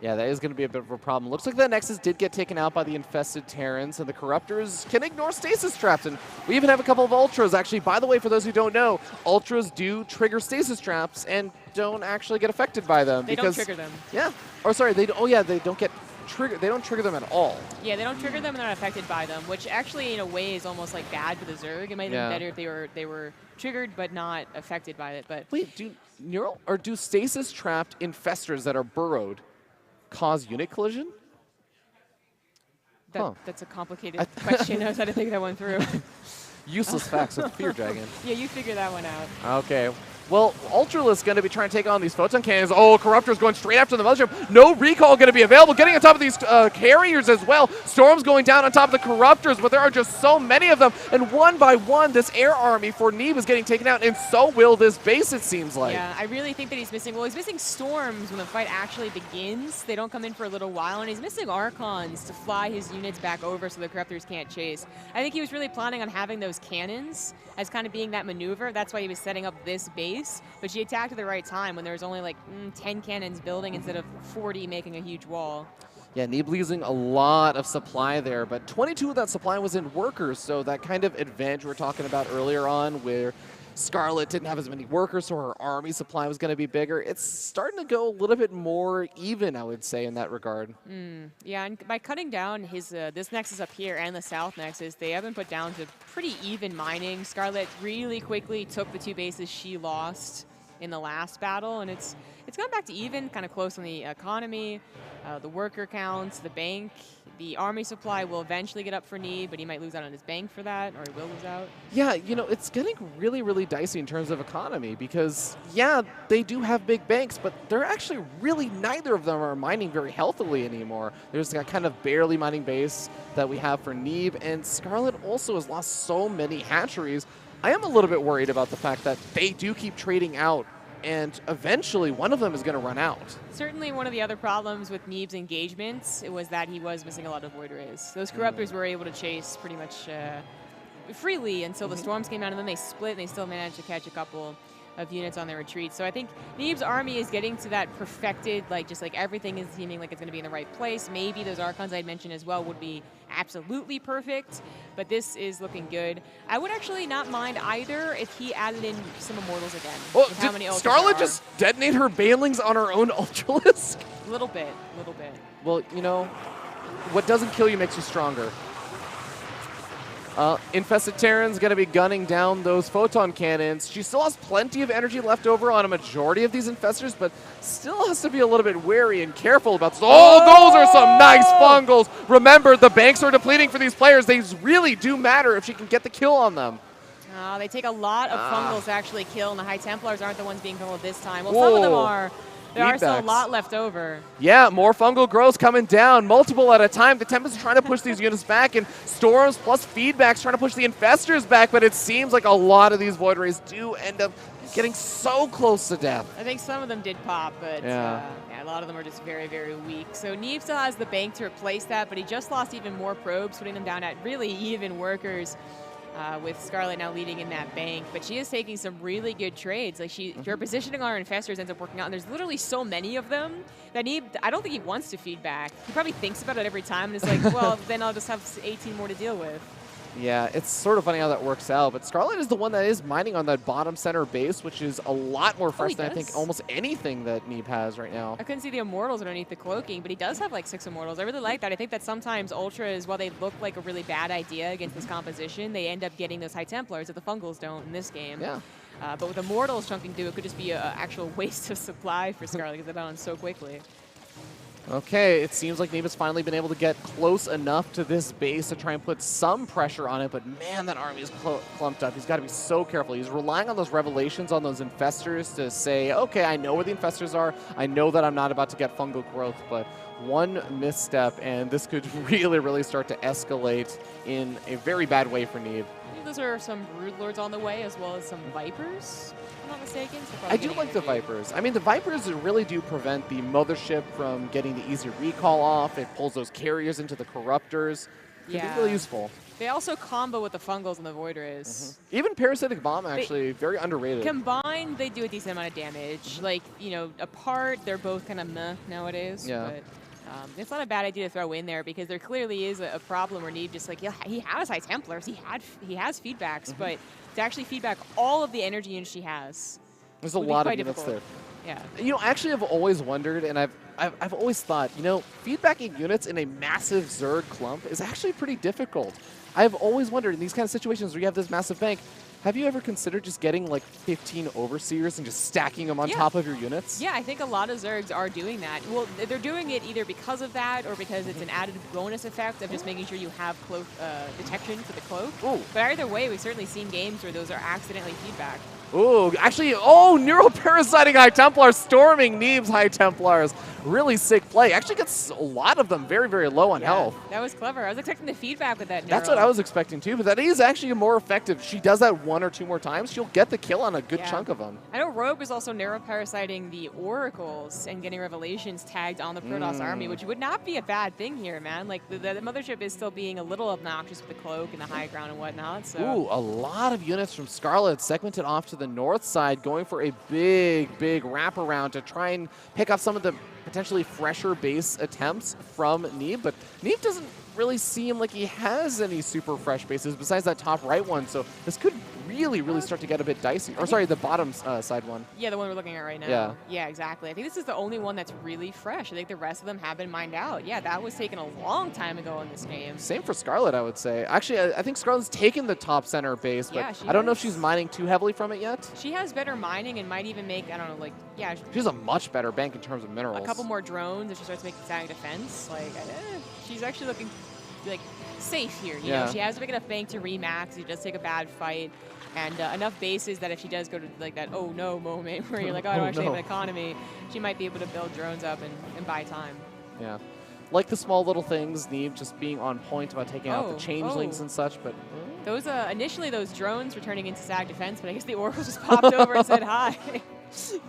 Yeah, that is going to be a bit of a problem. Looks like the Nexus did get taken out by the Infested Terrans, and the Corruptors can ignore stasis traps. And we even have a couple of Ultras. Actually, by the way, for those who don't know, Ultras do trigger stasis traps and don't actually get affected by them. They don't trigger them. Yeah. Or sorry, they don't get trigger. They don't trigger them at all. Yeah, they don't trigger them and they're not affected by them, which actually in a way is almost like bad for the Zerg. It might have been better if they were triggered but not affected by it. But wait, do stasis trapped infestors that are burrowed cause unit collision? That's a complicated question. I was trying to think that one through. Useless facts of Fear Dragon. Yeah, you figure that one out. Okay. Well, Ultralisk going to be trying to take on these Photon Cannons. Oh, Corruptor's going straight after the Mothership. No recall going to be available. Getting on top of these carriers as well. Storm's going down on top of the Corruptors, but there are just so many of them. And one by one, this air army for Neeb is getting taken out, and so will this base, it seems like. Yeah, I really think that he's missing Storms when the fight actually begins. They don't come in for a little while, and he's missing Archons to fly his units back over so the Corruptors can't chase. I think he was really planning on having those cannons as kind of being that maneuver. That's why he was setting up this base. But she attacked at the right time when there was only like 10 cannons building instead of 40 making a huge wall. Yeah, Neeb losing a lot of supply there, but 22 of that supply was in workers, so that kind of advantage we were talking about earlier on where Scarlett didn't have as many workers, so her army supply was going to be bigger. It's starting to go a little bit more even, I would say, in that regard. Yeah, and by cutting down his this Nexus up here and the South Nexus, they have been put down to pretty even mining. Scarlett really quickly took the 2 bases she lost in the last battle, and it's gone back to even, kind of close on the economy, the worker counts, the bank. The army supply will eventually get up for Neeb, but he might lose out on his bank for that, or he will lose out. Yeah, you know, it's getting really, really dicey in terms of economy because, yeah, they do have big banks, but they're actually really, neither of them are mining very healthily anymore. There's that kind of barely mining base that we have for Neeb, and Scarlett also has lost so many hatcheries. I am a little bit worried about the fact that they do keep trading out and eventually one of them is going to run out. Certainly one of the other problems with Neeb's engagements was that he was missing a lot of Void Rays. Those Corruptors were able to chase pretty much freely until the Storms came out, and then they split, and they still managed to catch a couple of units on their retreat. So I think Neeb's army is getting to that perfected, like just like everything is seeming like it's going to be in the right place. Maybe those Archons I'd mentioned as well would be absolutely perfect, but this is looking good. I would actually not mind either if he added in some Immortals again. Well, with how many Ultras Scarlett there are. just detonate her Banelings on her own Ultralisk? A little bit, a little bit. Well, you know, what doesn't kill you makes you stronger. Infested Terran's going to be gunning down those photon cannons. She still has plenty of energy left over on a majority of these infestors, but still has to be a little bit wary and careful about. Oh, those are some nice fungals. Remember, the banks are depleting for these players. They really do matter if she can get the kill on them. They take a lot of fungals to actually kill, and the High Templars aren't the ones being killed this time. Well, some of them are. There are still a lot left over. Yeah, more fungal growths coming down, multiple at a time. The Tempest is trying to push these units back, and Storms plus Feedback's trying to push the Infestors back, but it seems like a lot of these Void Rays do end up getting so close to death. I think some of them did pop, but yeah, a lot of them are just very, very weak. So Neeb still has the bank to replace that, but he just lost even more probes, putting them down at really even workers. With Scarlett now leading in that bank, but she is taking some really good trades. Like her positioning on her infestors ends up working out, and there's literally so many of them that I don't think he wants to feed back. He probably thinks about it every time, and it's like, well, then I'll just have 18 more to deal with. Yeah, it's sort of funny how that works out, but Scarlett is the one that is mining on that bottom center base, which is a lot more fresh than I think almost anything that Neeb has right now. I couldn't see the Immortals underneath the cloaking, but he does have like 6 Immortals. I really like that. I think that sometimes Ultras, while they look like a really bad idea against this composition, they end up getting those High Templars that the Fungals don't in this game. Yeah. But with Immortals chunking through, it could just be an actual waste of supply for Scarlett because they're down so quickly. Okay, it seems like Neeb has finally been able to get close enough to this base to try and put some pressure on it, but man, that army is clumped up. He's got to be so careful. He's relying on those revelations on those infestors to say, okay, I know where the infestors are. I know that I'm not about to get fungal growth, but one misstep, and this could really, really start to escalate in a very bad way for Neeb. I think those are some Broodlords on the way, as well as some Vipers, if I'm not mistaken. So I do like the Vipers. I mean, the Vipers really do prevent the Mothership from getting the easy recall off. It pulls those carriers into the Corruptors. Could be really useful. They also combo with the Fungals and the Void Rays. Even Parasitic Bomb, actually, very underrated. Combined, they do a decent amount of damage. Like, you know, apart, they're both kind of meh nowadays. Yeah. But it's not a bad idea to throw in there because there clearly is a problem where Neeb just like, yeah, he has High Templars, he has feedbacks, but to actually feedback all of the energy units she has, there's a lot of units there. Yeah. You know, actually, I've always wondered, and I've always thought, you know, feedbacking units in a massive Zerg clump is actually pretty difficult. I've always wondered in these kind of situations where you have this massive bank, have you ever considered just getting like 15 Overseers and just stacking them on top of your units? Yeah, I think a lot of Zergs are doing that. Well, they're doing it either because of that or because it's an added bonus effect of just making sure you have cloak detection for the cloak. Ooh. But either way, we've certainly seen games where those are accidentally feedback. Ooh, actually, Neuroparasiting High Templars storming Neeb's High Templars. Really sick play. Actually gets a lot of them very, very low on health. That was clever. I was expecting the feedback with that Neuro. That's what I was expecting too, but that is actually more effective. She does that 1 or 2 more times, she'll get the kill on a good chunk of them. I know Rogue is also Neuroparasiting the Oracles and getting Revelations tagged on the Protoss army, which would not be a bad thing here, man. Like, the Mothership is still being a little obnoxious with the cloak and the high ground and whatnot. So. Ooh, a lot of units from Scarlett segmented off to the north side, going for a big, big wraparound to try and pick up some of the potentially fresher base attempts from Neeb, but Neeb doesn't really seem like he has any super fresh bases besides that top right one, so this could really, really start to get a bit dicey. Or sorry, the bottom side one. Yeah, the one we're looking at right now. Yeah. Yeah, exactly. I think this is the only one that's really fresh. I think the rest of them have been mined out. Yeah, that was taken a long time ago in this game. Same for Scarlett, I would say. Actually, I think Scarlett's taken the top center base, but I don't know if she's mining too heavily from it yet. She has better mining and might even make, I don't know, like, yeah. She has a much better bank in terms of minerals. A couple more drones if she starts making static defense. Like, she's actually looking, like, safe here. You know, she has a big enough bank to remax. She does take a bad fight. And enough bases that if she does go to like that oh no moment where you're like, oh, I don't actually have an economy, she might be able to build drones up and buy time. Yeah. Like the small little things, Neeb just being on point about taking out the changelings and such, but... Those, initially those drones were turning into SAG defense, but I guess the Oracle just popped over and said hi.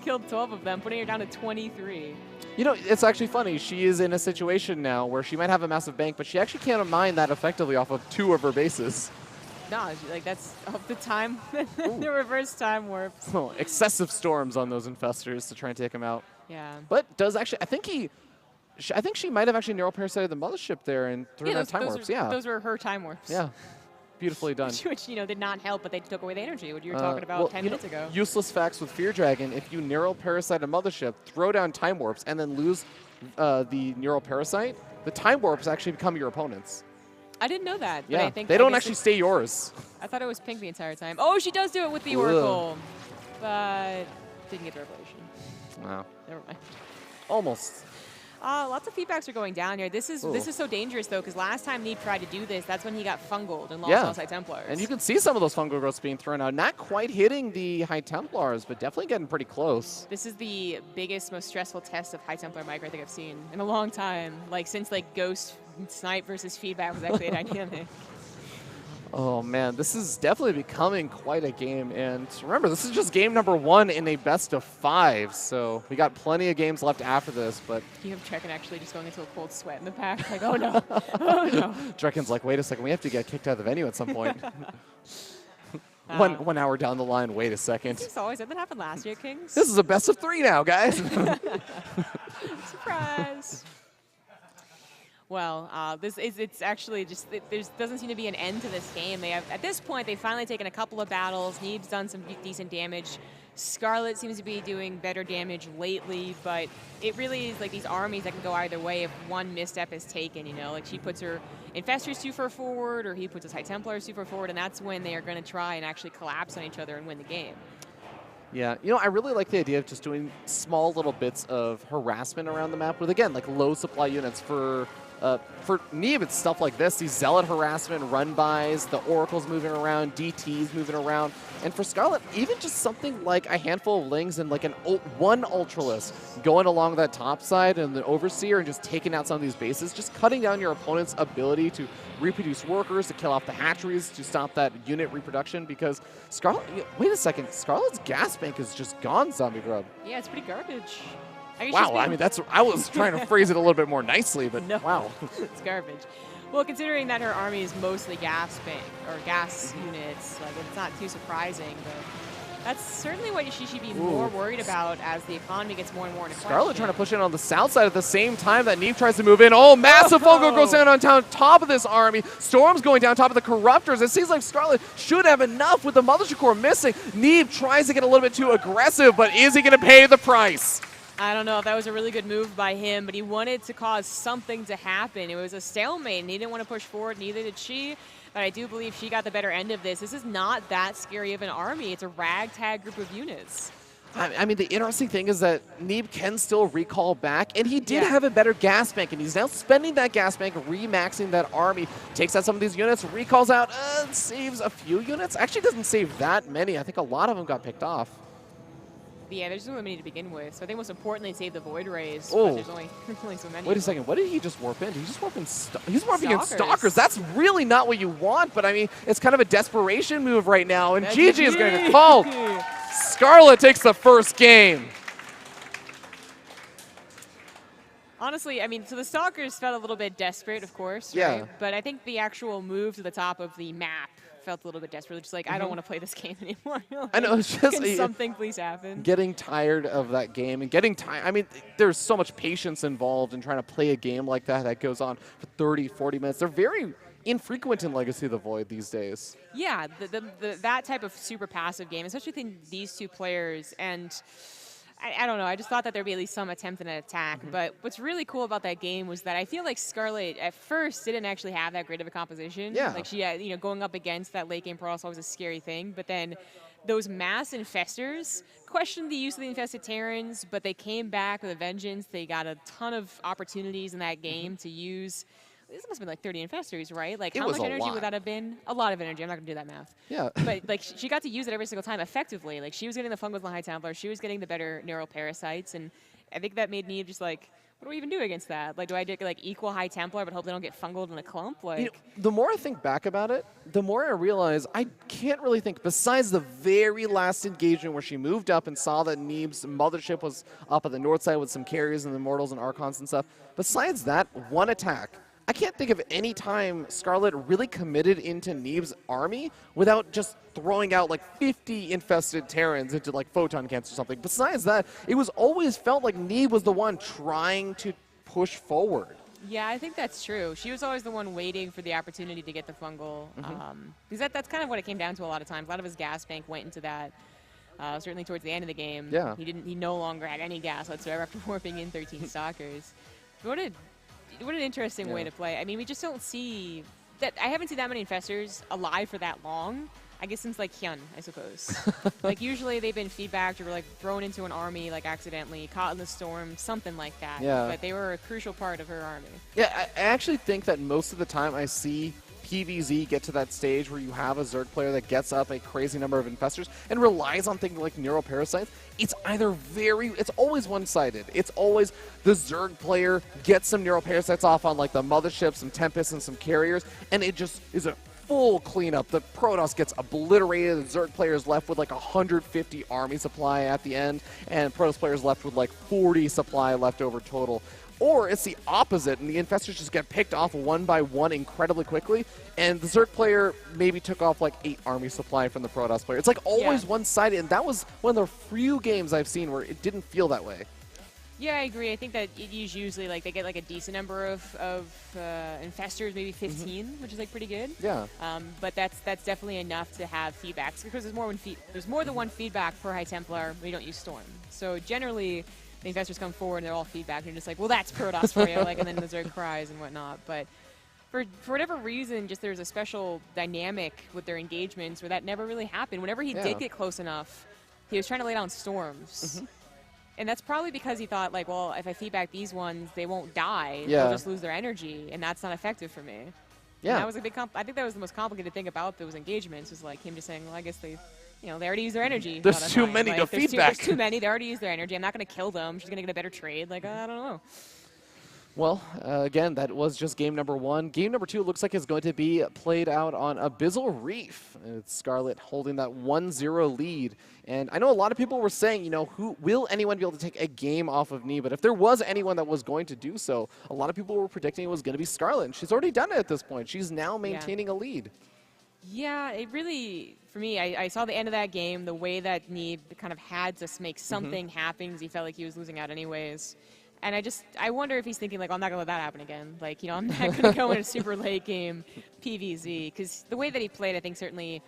Killed 12 of them, putting her down to 23. You know, it's actually funny. She is in a situation now where she might have a massive bank, but she actually can't mine that effectively off of 2 of her bases. No, like that's the time, the reverse time warp. Oh, excessive storms on those infestors to try and take him out. Yeah. But does actually, I think she might have actually neural parasited the mothership there and threw down time warps. Yeah. Those were her time warps. Yeah. Beautifully done. Which, you know, did not help, but they took away the energy, what you were talking about well, 10 minutes ago. Useless facts with Fear Dragon. If you neural parasite a mothership, throw down time warps, and then lose the neural parasite, the time warps actually become your opponents. I didn't know that. Yeah, but I think they don't actually stay yours. I thought it was pink the entire time. Oh, she does do it with the Oracle, but didn't get the revelation. Wow. Never mind. Almost. Lots of feedbacks are going down here. This is so dangerous, though, because last time Neeb tried to do this, that's when he got fungled and lost all his High Templars. And you can see some of those fungal growths being thrown out. Not quite hitting the High Templars, but definitely getting pretty close. This is the biggest, most stressful test of High Templar micro I think I've seen in a long time. Like, since, like, Ghost Snipe versus Feedback was actually a dynamic. Oh, man, this is definitely becoming quite a game. And remember, this is just game number 1 in a best of 5. So we got plenty of games left after this. But you have Trekken actually just going into a cold sweat in the pack. Like, oh, no. Oh, no. Trekken's like, wait a second. We have to get kicked out of the venue at some point. 1 hour down the line, wait a second. This always that happened last year, Kings. This is a best of 3 now, guys. Surprise. Well, it's actually just, there doesn't seem to be an end to this game. They have, at this point, they've finally taken a couple of battles. Neeb's done some decent damage. Scarlett seems to be doing better damage lately, but it really is like these armies that can go either way if one misstep is taken, you know? Like she puts her Infestors too far forward, or he puts his High Templars too far forward, and that's when they are going to try and actually collapse on each other and win the game. Yeah, you know, I really like the idea of just doing small little bits of harassment around the map with, again, like low supply units. For Neeb, it's stuff like this, these Zealot harassment, run-bys, the Oracles moving around, DTs moving around. And for Scarlett, even just something like a handful of Lings and like one Ultralisk going along that top side and the Overseer and just taking out some of these bases, just cutting down your opponent's ability to reproduce workers, to kill off the hatcheries, to stop that unit reproduction, because Scarlett, wait a second, Scarlett's gas bank is just gone, Zombie Grub. Yeah, it's pretty garbage. Wow, I mean, I was trying to phrase it a little bit more nicely, but no, wow. It's garbage. Well, considering that her army is mostly gas bank, or gas units, like, it's not too surprising, but that's certainly what she should be more worried about as the economy gets more and more into question. Scarlett trying to push in on the south side at the same time that Neeb tries to move in. Oh, massive Fungal goes down on top of this army. Storm's going down top of the Corruptors. It seems like Scarlett should have enough with the Mothership Core missing. Neeb tries to get a little bit too aggressive, but is he going to pay the price? I don't know if that was a really good move by him, but he wanted to cause something to happen. It was a stalemate, and he didn't want to push forward, neither did she. But I do believe she got the better end of this. This is not that scary of an army. It's a ragtag group of units. I mean, the interesting thing is that Neeb can still recall back, and he did have a better gas bank, and he's now spending that gas bank, remaxing that army, takes out some of these units, recalls out, saves a few units. Actually doesn't save that many. I think a lot of them got picked off. Yeah, there's only many to begin with. So I think most importantly, save the Void Rays. Oh. But there's only so many. Wait a second. What did he just warp in? Did he just warp in? He's warping in Stalkers. That's really not what you want, but I mean, it's kind of a desperation move right now, and GG is going to call. Scarlett takes the first game. Honestly, I mean, so the Stalkers felt a little bit desperate, of course, yeah. Right? But I think the actual move to the top of the map felt a little bit desperate. Just like, I don't want to play this game anymore. Like, I know, it's just can something please happen? Getting tired of that game and getting tired. I mean, there's so much patience involved in trying to play a game like that goes on for 30, 40 minutes. They're very infrequent in Legacy of the Void these days. Yeah, that type of super passive game, especially between these two players, and I don't know. I just thought that there'd be at least some attempt at an attack. But what's really cool about that game was that I feel like Scarlett at first didn't actually have that great of a composition. Yeah. Like she, you know, going up against that late game Protoss is always a scary thing. But then those mass infestors questioned the use of the infested Terrans, but they came back with a vengeance. They got a ton of opportunities in that game to use. This must have been like 30 infestors, right? Like, how much energy would that have been? A lot of energy. I'm not going to do that math. Yeah. But, like, she got to use it every single time effectively. Like, she was getting the Fungals and the High Templar. She was getting the better neural parasites. And I think that made Neeb just like, What do we even do against that? Like, do I do like equal High Templar, but hope they don't get fungled in a clump? Like, You know, the more I think back about it, the more I realize I can't really think, besides the very last engagement where she moved up and saw that Neeb's mothership was up at the north side with some carriers and Immortals and Archons and stuff. Besides that one attack, I can't think of any time Scarlett really committed into Neeb's army without just throwing out like 50 infested Terrans into like photon camps or something. Besides that, it was always felt like Neeb was the one trying to push forward. yeah, I think that's true. She was always the one waiting for the opportunity to get the fungal. Because that's kind of what it came down to a lot of times. A lot of his gas bank went into that. Certainly towards the end of the game. Yeah. He no longer had any gas whatsoever after warping in 13 stalkers. What an interesting way to play. I mean, we just don't see that. I haven't seen that many infestors alive for that long. I guess since like Hyun, I suppose. Like usually they've been feedbacked or like thrown into an army like accidentally, caught in the storm, something like that. Yeah. But they were a crucial part of her army. Yeah, I actually think that most of the time I see PVZ get to that stage where you have a Zerg player that gets up a crazy number of infestors and relies on things like neuroparasites. It's always one-sided. It's always the Zerg player gets some neuroparasites off on like the mothership, some Tempest, and some carriers, and it just is a full cleanup. The Protoss gets obliterated. The Zerg players left with like 150 army supply at the end, and Protoss players left with like 40 supply left over total. Or it's the opposite, and the infestors just get picked off one by one incredibly quickly, and the Zerg player maybe took off like 8 army supply from the Protoss player. It's like always one-sided, and that was one of the few games I've seen where it didn't feel that way. Yeah, I agree. I think that it is usually like they get like a decent number of infestors, maybe 15, which is like pretty good. Yeah. But that's definitely enough to have feedbacks because there's more than one feedback per High Templar when you don't use Storm. So generally, the infestors come forward and they're all feedback, and you're just like, well, that's Protoss for you, like, and then the Zerg cries and whatnot. But for whatever reason, just there's a special dynamic with their engagements where that never really happened. Whenever he did get close enough, he was trying to lay down storms. And that's probably because he thought, like, well, if I feedback these ones, they won't die. Yeah. They'll just lose their energy, and that's not effective for me. Yeah. And that was a big I think that was the most complicated thing about those engagements, was like him just saying, well, I guess they already use their energy. There's too many to feedback. There's too many. They already used their energy. I'm not going to kill them. She's going to get a better trade. Like, I don't know. Well, again, that was just game number 1. Game number 2 looks like it's going to be played out on Abyssal Reef. It's Scarlett holding that 1-0 lead. And I know a lot of people were saying, who will anyone be able to take a game off of Neeb? But if there was anyone that was going to do so, a lot of people were predicting it was going to be Scarlett. And she's already done it at this point. She's now maintaining a lead. Yeah, it really, for me, I saw the end of that game, the way that Neeb kind of had to make something happen because he felt like he was losing out anyways. And I wonder if he's thinking, like, I'm not going to let that happen again. Like, I'm not going to go in a super late game PVZ. Because the way that he played, I think, certainly,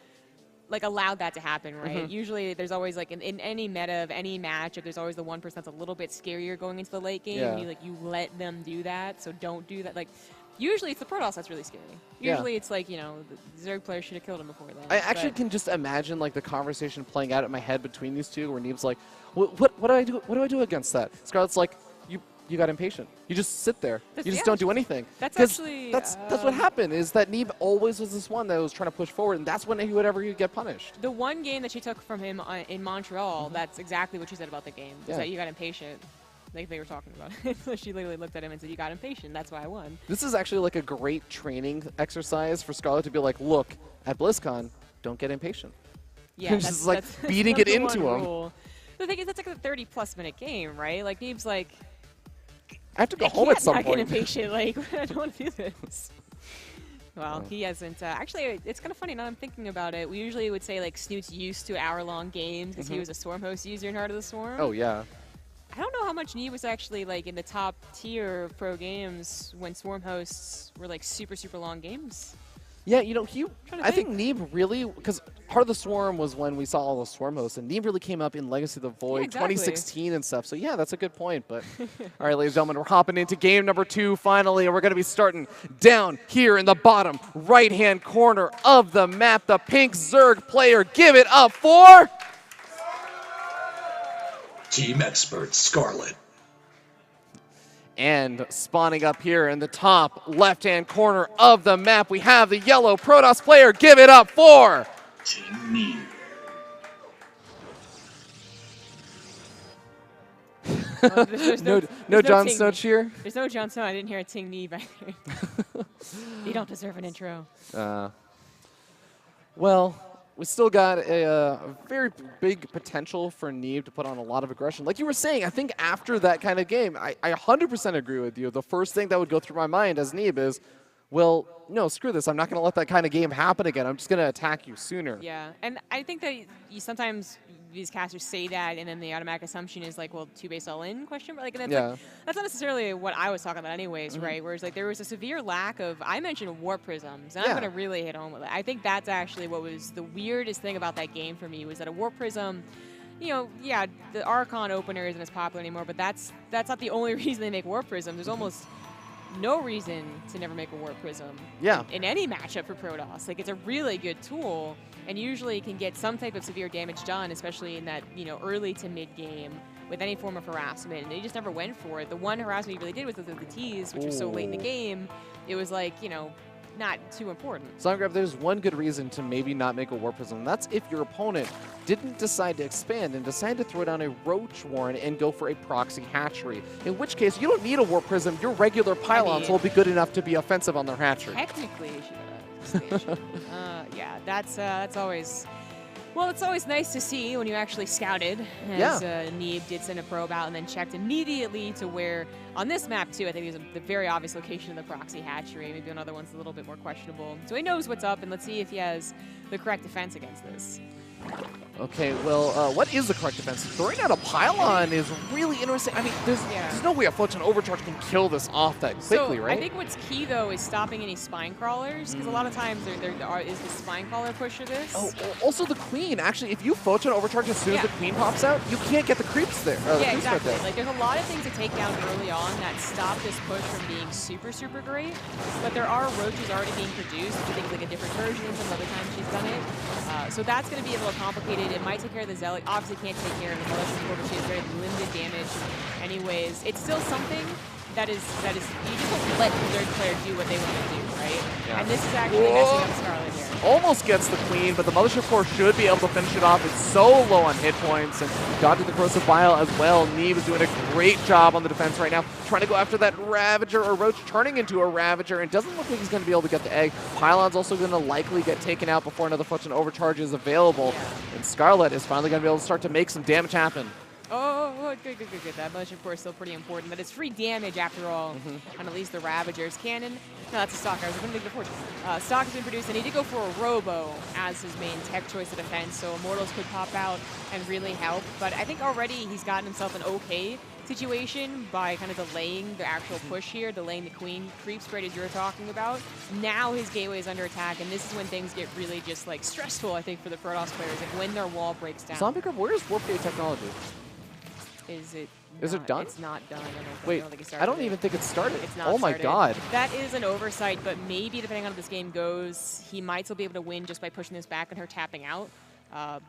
like, allowed that to happen, right? Usually there's always, like, in any meta of any match, if there's always the one person that's a little bit scarier going into the late game, and you let them do that, so don't do that. Like, usually it's the Protoss that's really scary. Usually it's like, the Zerg player should have killed him before then. I actually can just imagine, like, the conversation playing out in my head between these two, where Neeb's like, what do I do? What do I do against that? Scarlett's like, you got impatient. You just sit there. You just don't do anything. That's actually... That's what happened, is that Neeb always was this one that was trying to push forward, and that's when he would get punished. The one game that she took from him in Montreal, that's exactly what she said about the game, is that you got impatient. Like they were talking about it. So she literally looked at him and said, you got impatient. That's why I won. This is actually like a great training exercise for Scarlett to be like, look, at BlizzCon, don't get impatient. Yeah, just like beating it into him. Rule. The thing is, that's like a 30-plus minute game, right? Like, Neeb's like, I have to go home at some point. I can't get impatient. Like, I don't want to do this. Well, he hasn't. Actually, it's kind of funny now I'm thinking about it. We usually would say, like, Snoot's used to hour-long games because he was a Stormhost user in Heart of the Swarm. Oh, yeah. I don't know how much Neeb was actually, like, in the top tier of pro games when Swarm hosts were, like, super, super long games. Yeah, I think Neeb really, because Heart of the Swarm was when we saw all the Swarm hosts, and Neeb really came up in Legacy of the Void 2016 and stuff. So, yeah, that's a good point. But, all right, ladies and gentlemen, we're hopping into game number 2 finally, and we're going to be starting down here in the bottom right-hand corner of the map. The pink Zerg player, give it up for... Team expert, Scarlett. And spawning up here in the top left-hand corner of the map, we have the yellow Protoss player. Give it up for... Team Neeb. Oh, there's no no Jon ting. Snow cheer? There's no Jon Snow. I didn't hear a ting Neeb either. You don't deserve an intro. Well, we still got a very big potential for Neeb to put on a lot of aggression. Like you were saying, I think after that kind of game, I 100% agree with you. The first thing that would go through my mind as Neeb is, well, no, screw this. I'm not going to let that kind of game happen again. I'm just going to attack you sooner. Yeah, and I think that sometimes these casters say that, and then the automatic assumption is like, well, 2-base all-in question mark. Like, and that's, like, that's not necessarily what I was talking about anyways, right? Whereas like there was a severe lack of, I mentioned warp prisms, and I'm going to really hit home with it. I think that's actually what was the weirdest thing about that game for me, was that a warp prism, you know, yeah, the Archon opener isn't as popular anymore, but that's not the only reason they make warp prisms. There's almost no reason to never make a warp prism in any matchup for Protoss. Like, it's a really good tool, and usually can get some type of severe damage done, especially in that, you know, early to mid game with any form of harassment. And they just never went for it. The one harassment he really did was with the T's, which was so late in the game. It was like, you know, not too important. So there's one good reason to maybe not make a Warp Prism, and that's if your opponent didn't decide to expand and decide to throw down a Roach Warren and go for a Proxy Hatchery. In which case, you don't need a Warp Prism. Your regular pylons will be good enough to be offensive on their hatchery. Technically, you should have expansion. Yeah, that's always... Well, it's always nice to see when you actually scouted, as Neeb did send a probe out and then checked immediately to where, on this map too, I think there's the very obvious location of the Proxy Hatchery. Maybe another one's a little bit more questionable. So he knows what's up, and let's see if he has the correct defense against this. Okay, well, what is the correct defense? Throwing out a pylon is really interesting. I mean, there's no way a Photon Overcharge can kill this off that quickly, right? I think what's key, though, is stopping any spine crawlers, because a lot of times there is the spine crawler push for this. Oh, also the Queen. Actually, if you Photon Overcharge as soon as the Queen pops out, you can't get the creeps there. Yeah, exactly. Like, there's a lot of things to take down early on that stop this push from being super, super great, but there are Roaches already being produced. I think like a different version some other times she's done it. So that's going to be a little complicated. It might take care of the Zealot. Obviously can't take care of the Militia Core, but she has very limited damage anyways. It's still something that is you just don't let the third player do what they want to do, right? Yeah. And this is actually messing up Scarlett here. Almost gets the Queen, but the Mothership Core should be able to finish it off. It's so low on hit points, and dodging the Corrosive Bile as well. Neeb is doing a great job on the defense right now, trying to go after that Ravager, or Roach turning into a Ravager, and doesn't look like he's going to be able to get the egg. Pylon's also going to likely get taken out before another Photon Overcharge is available, and Scarlett is finally going to be able to start to make some damage happen. Oh, good. That Militia Core is still pretty important, but it's free damage after all on at least the Ravager's cannon. No, that's a Stalker. I was going to make the fortune. Stock has been produced, and he did go for a Robo as his main tech choice of defense, so Immortals could pop out and really help. But I think already he's gotten himself an okay situation by kind of delaying the actual push here, delaying the Queen creep spread as you were talking about. Now his gateway is under attack, and this is when things get really just like stressful, I think, for the Protoss players, like when their wall breaks down. Zombie Grub, where's Warp Gate technology? Is it done? It's not done. Wait, I don't even think it started. It's not Oh my started. god. That is an oversight, but maybe depending on how this game goes, he might still be able to win just by pushing this back and her tapping out.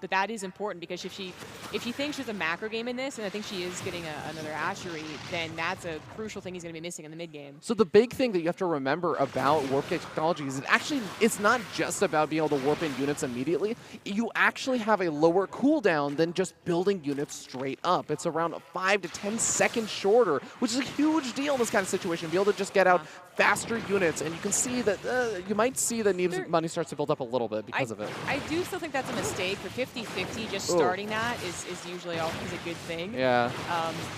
But that is important, because if she thinks there's a macro game in this, and I think she is getting another Ashery, then that's a crucial thing he's going to be missing in the mid game. So the big thing that you have to remember about Warp Gate technology is it's not just about being able to warp in units immediately. You actually have a lower cooldown than just building units straight up. It's around 5 to 10 seconds shorter, which is a huge deal in this kind of situation. Be able to just get out faster units, and you can see that you might see that Neeb's money starts to build up a little bit because of it. I do still think that's a mistake. For 50-50, just starting that is usually always a good thing. Yeah.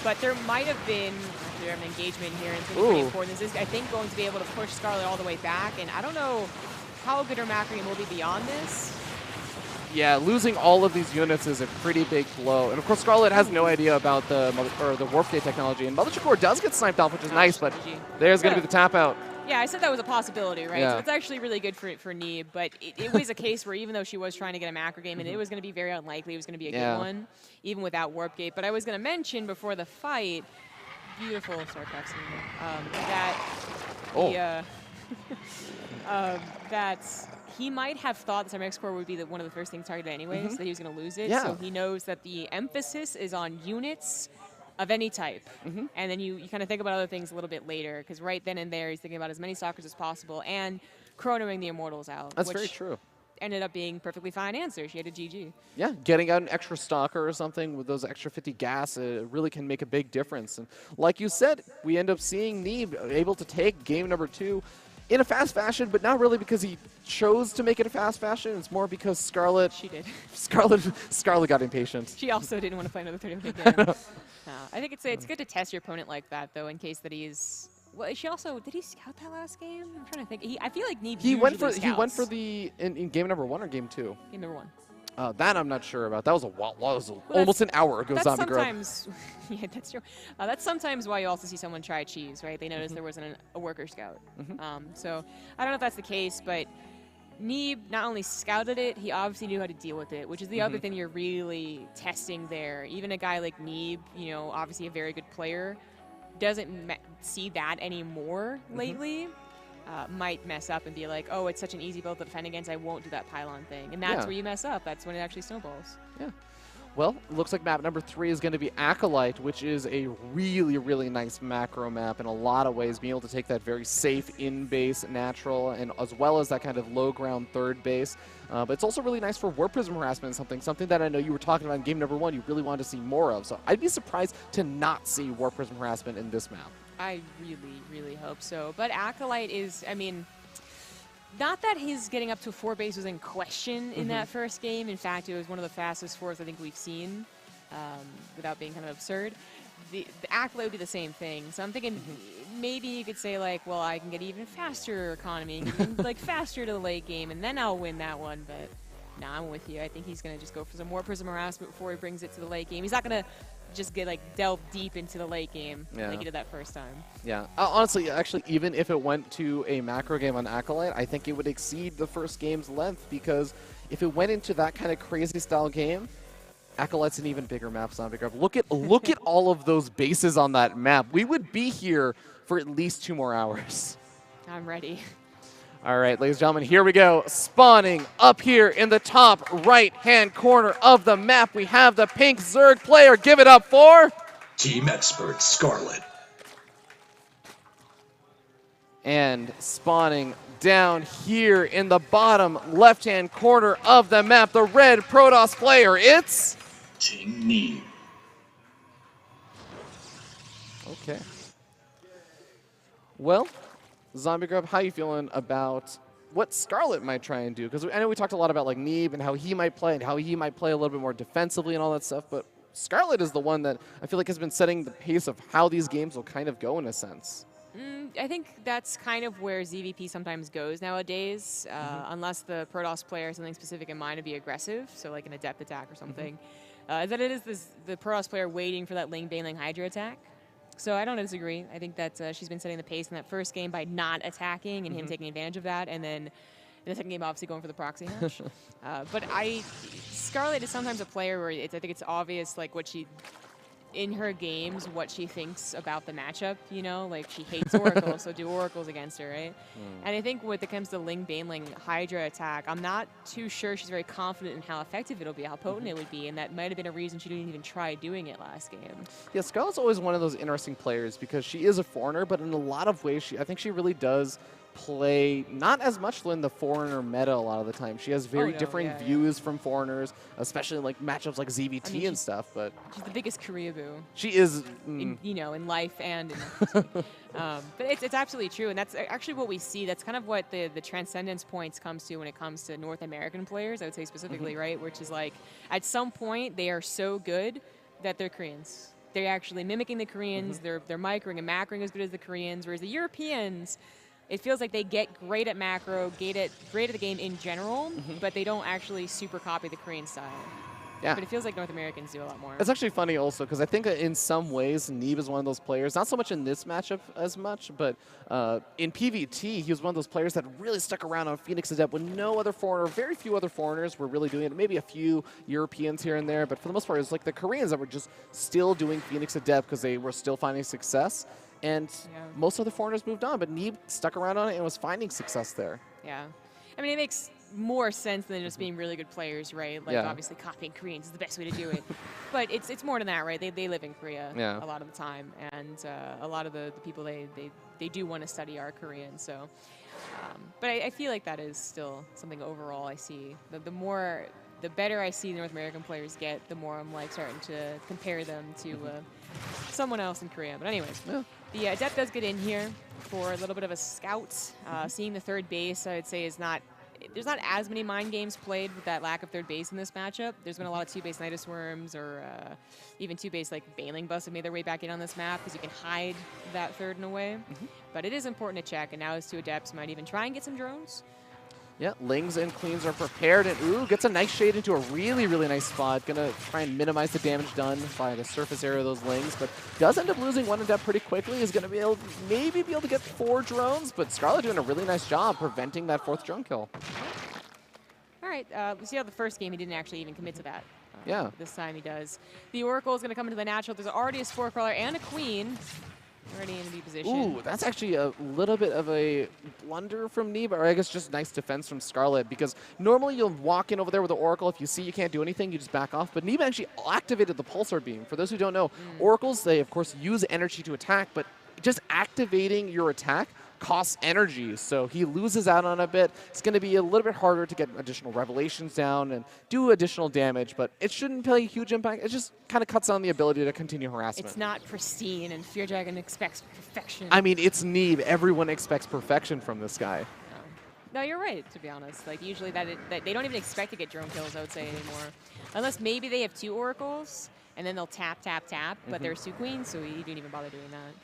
But there might have been an engagement here, and it's going to be pretty important. This is, I think, going to be able to push Scarlett all the way back, and I don't know how good her macro game will be beyond this. Yeah, losing all of these units is a pretty big blow. And of course, Scarlett has no idea about the Warp Gate technology. And Mothership Core does get sniped off, which is nice, but there's going to be the tap out. Yeah, I said that was a possibility, right? Yeah. So it's actually really good for Neeb, but it was a case where even though she was trying to get a macro game, and it was going to be very unlikely it was going to be a good one, even without Warp Gate. But I was going to mention before the fight, beautiful Starcraft scene, that he might have thought the Cybernex Core would be one of the first things targeted anyways, that he was going to lose it. So he knows that the emphasis is on units of any type. And then you kind of think about other things a little bit later, because right then and there he's thinking about as many Stalkers as possible and chronoing the Immortals out. That's very true. ended up being perfectly fine answer. She had a GG. Yeah, getting out an extra stalker or something with those extra 50 gas really can make a big difference. And like you said, we end up seeing Neeb able to take game number 2 in a fast fashion, but not really because he chose to make it a fast fashion. It's more because Scarlett... She did. Scarlett got impatient. She also didn't want to play another 30-minute game. I think it's good to test your opponent like that, though, in case that he's... Well, she also... Did he scout that last game? I'm trying to think. I feel like Neeb He went for scouts. the... In game number 1 or game 2? Game number 1. That I'm not sure about. That was almost an hour ago, That's Zombie Girl. sometimes... yeah, that's true. That's sometimes why you also see someone try cheese, right? They notice there wasn't a worker scout. So I don't know if that's the case, but Neeb not only scouted it, he obviously knew how to deal with it, which is the other thing you're really testing there. Even a guy like Neeb, you know, obviously a very good player, doesn't see that anymore lately. Might mess up and be like, oh, it's such an easy build to defend against, I won't do that pylon thing. And that's where you mess up. That's when it actually snowballs. Yeah. Well, it looks like map number 3 is going to be Acolyte, which is a really, really nice macro map in a lot of ways, being able to take that very safe in-base natural and as well as that kind of low-ground third base. But it's also really nice for Warp Prism harassment, something that I know you were talking about in game number 1 you really wanted to see more of. So I'd be surprised to not see Warp Prism harassment in this map. I really, really hope so. But Acolyte is, I mean, not that his getting up to 4 base was in question in that first game. In fact, it was one of the fastest 4s I think we've seen, without being kind of absurd. The Acolyte would be the same thing. So I'm thinking maybe you could say, like, well, I can get even faster economy, even, like, faster to the late game, and then I'll win that one. But nah, I'm with you. I think he's going to just go for some more Prism harassment before he brings it to the late game. He's not going to just get, like, delve deep into the late game like he did that first time. Yeah. Honestly, actually, even if it went to a macro game on Acolyte, I think it would exceed the first game's length, because if it went into that kind of crazy style game, Acolyte's an even bigger map, Zombie Girl. Look at all of those bases on that map. We would be here for at least 2 more hours. I'm ready. All right, ladies and gentlemen, here we go. Spawning up here in the top right-hand corner of the map, we have the pink Zerg player. Give it up for... Team Expert Scarlett. And spawning down here in the bottom left-hand corner of the map, the red Protoss player, it's... Team Neeb. Okay. Well, Zombie Grub, how you feeling about what Scarlett might try and do? Because I know we talked a lot about like Neeb and how he might play a little bit more defensively and all that stuff, but Scarlett is the one that I feel like has been setting the pace of how these games will kind of go in a sense. I think that's kind of where ZVP sometimes goes nowadays, unless the Protoss player has something specific in mind to be aggressive, so like an Adept attack or something. That it is the Protoss player waiting for that Ling Baneling Hydra attack. So I don't disagree. I think that she's been setting the pace in that first game by not attacking and him taking advantage of that, and then in the second game obviously going for the proxy hash. But Scarlett is sometimes a player where I think it's obvious like what she... in her games, what she thinks about the matchup, you know? Like, she hates Oracle, so do Oracles against her, right? And I think when it comes to Ling Baneling Hydra attack, I'm not too sure she's very confident in how effective it'll be, how potent it would be, and that might have been a reason she didn't even try doing it last game. Yeah, Scarlett's always one of those interesting players because she is a foreigner, but in a lot of ways, I think she really does play not as much in the foreigner meta a lot of the time. She has very different views from foreigners, especially in like matchups like ZVT and stuff. But she's the biggest Korea boo. She is, in, you know, in life and in but it's absolutely true, and that's actually what we see. That's kind of what the transcendence points comes to when it comes to North American players. I would say specifically, right, which is like at some point they are so good that they're Koreans. They're actually mimicking the Koreans. They're microing and macroing as good as the Koreans, whereas the Europeans, it feels like they get great at macro, great at the game in general, but they don't actually super copy the Korean style. Yeah. But it feels like North Americans do a lot more. It's actually funny also because I think in some ways Neeb is one of those players, not so much in this matchup as much, but in PvT, he was one of those players that really stuck around on Phoenix Adept when no other foreigner, very few other foreigners were really doing it. Maybe a few Europeans here and there, but for the most part, it was like the Koreans that were just still doing Phoenix Adept because they were still finding success. And most other foreigners moved on, but Neeb stuck around on it and was finding success there. Yeah. I mean, it makes more sense than just being really good players, right? Like, Yeah. obviously, copying Koreans is the best way to do it. But it's more than that, right? They live in Korea Yeah. a lot of the time, and a lot of the people they do want to study are Korean. So, but I feel like that is still something overall I see. The better I see the North American players get, the more I'm like starting to compare them to someone else in Korea. But anyways, the Adept does get in here for a little bit of a scout. Seeing the third base, I would say, is not. There's not as many mind games played with that lack of third base in this matchup. There's been a lot of two-base Nidus Worms or even two-base like Bailing Bus have made their way back in on this map because you can hide that third in a way. But it is important to check, and now his two Adepts might even try and get some drones. Yeah, Lings and Queens are prepared, and ooh, gets a nice shade into a really, really nice spot. Gonna try and minimize the damage done by the surface area of those Lings, but does end up losing one Adept pretty quickly. Is gonna be able, maybe be able to get 4 drones, but Scarlett doing a really nice job preventing that 4th drone kill. All right, we see how the first game he didn't actually even commit to that. Yeah. This time he does. The Oracle is going to come into the natural. There's already a Spore Crawler and a Queen already in the position. Ooh, that's actually a little bit of a blunder from Neeb, or I guess just nice defense from Scarlett, because normally you'll walk in over there with the Oracle. If you see you can't do anything, you just back off. But Neeb actually activated the Pulsar Beam. For those who don't know, Oracles, they of course use energy to attack, but just activating your attack costs energy, so he loses out on a bit. It's going to be a little bit harder to get additional revelations down and do additional damage, but it shouldn't play a huge impact. It just kind of cuts down the ability to continue harassment. It's not pristine, and Fear Dragon expects perfection. I mean, it's Neeb. Everyone expects perfection from this guy. No, you're right, to be honest. Like, usually that they don't even expect to get drone kills, I would say, anymore. Unless maybe they have 2 Oracles, and then they'll tap, tap, tap, but there's 2 Queens, so you didn't even bother doing that.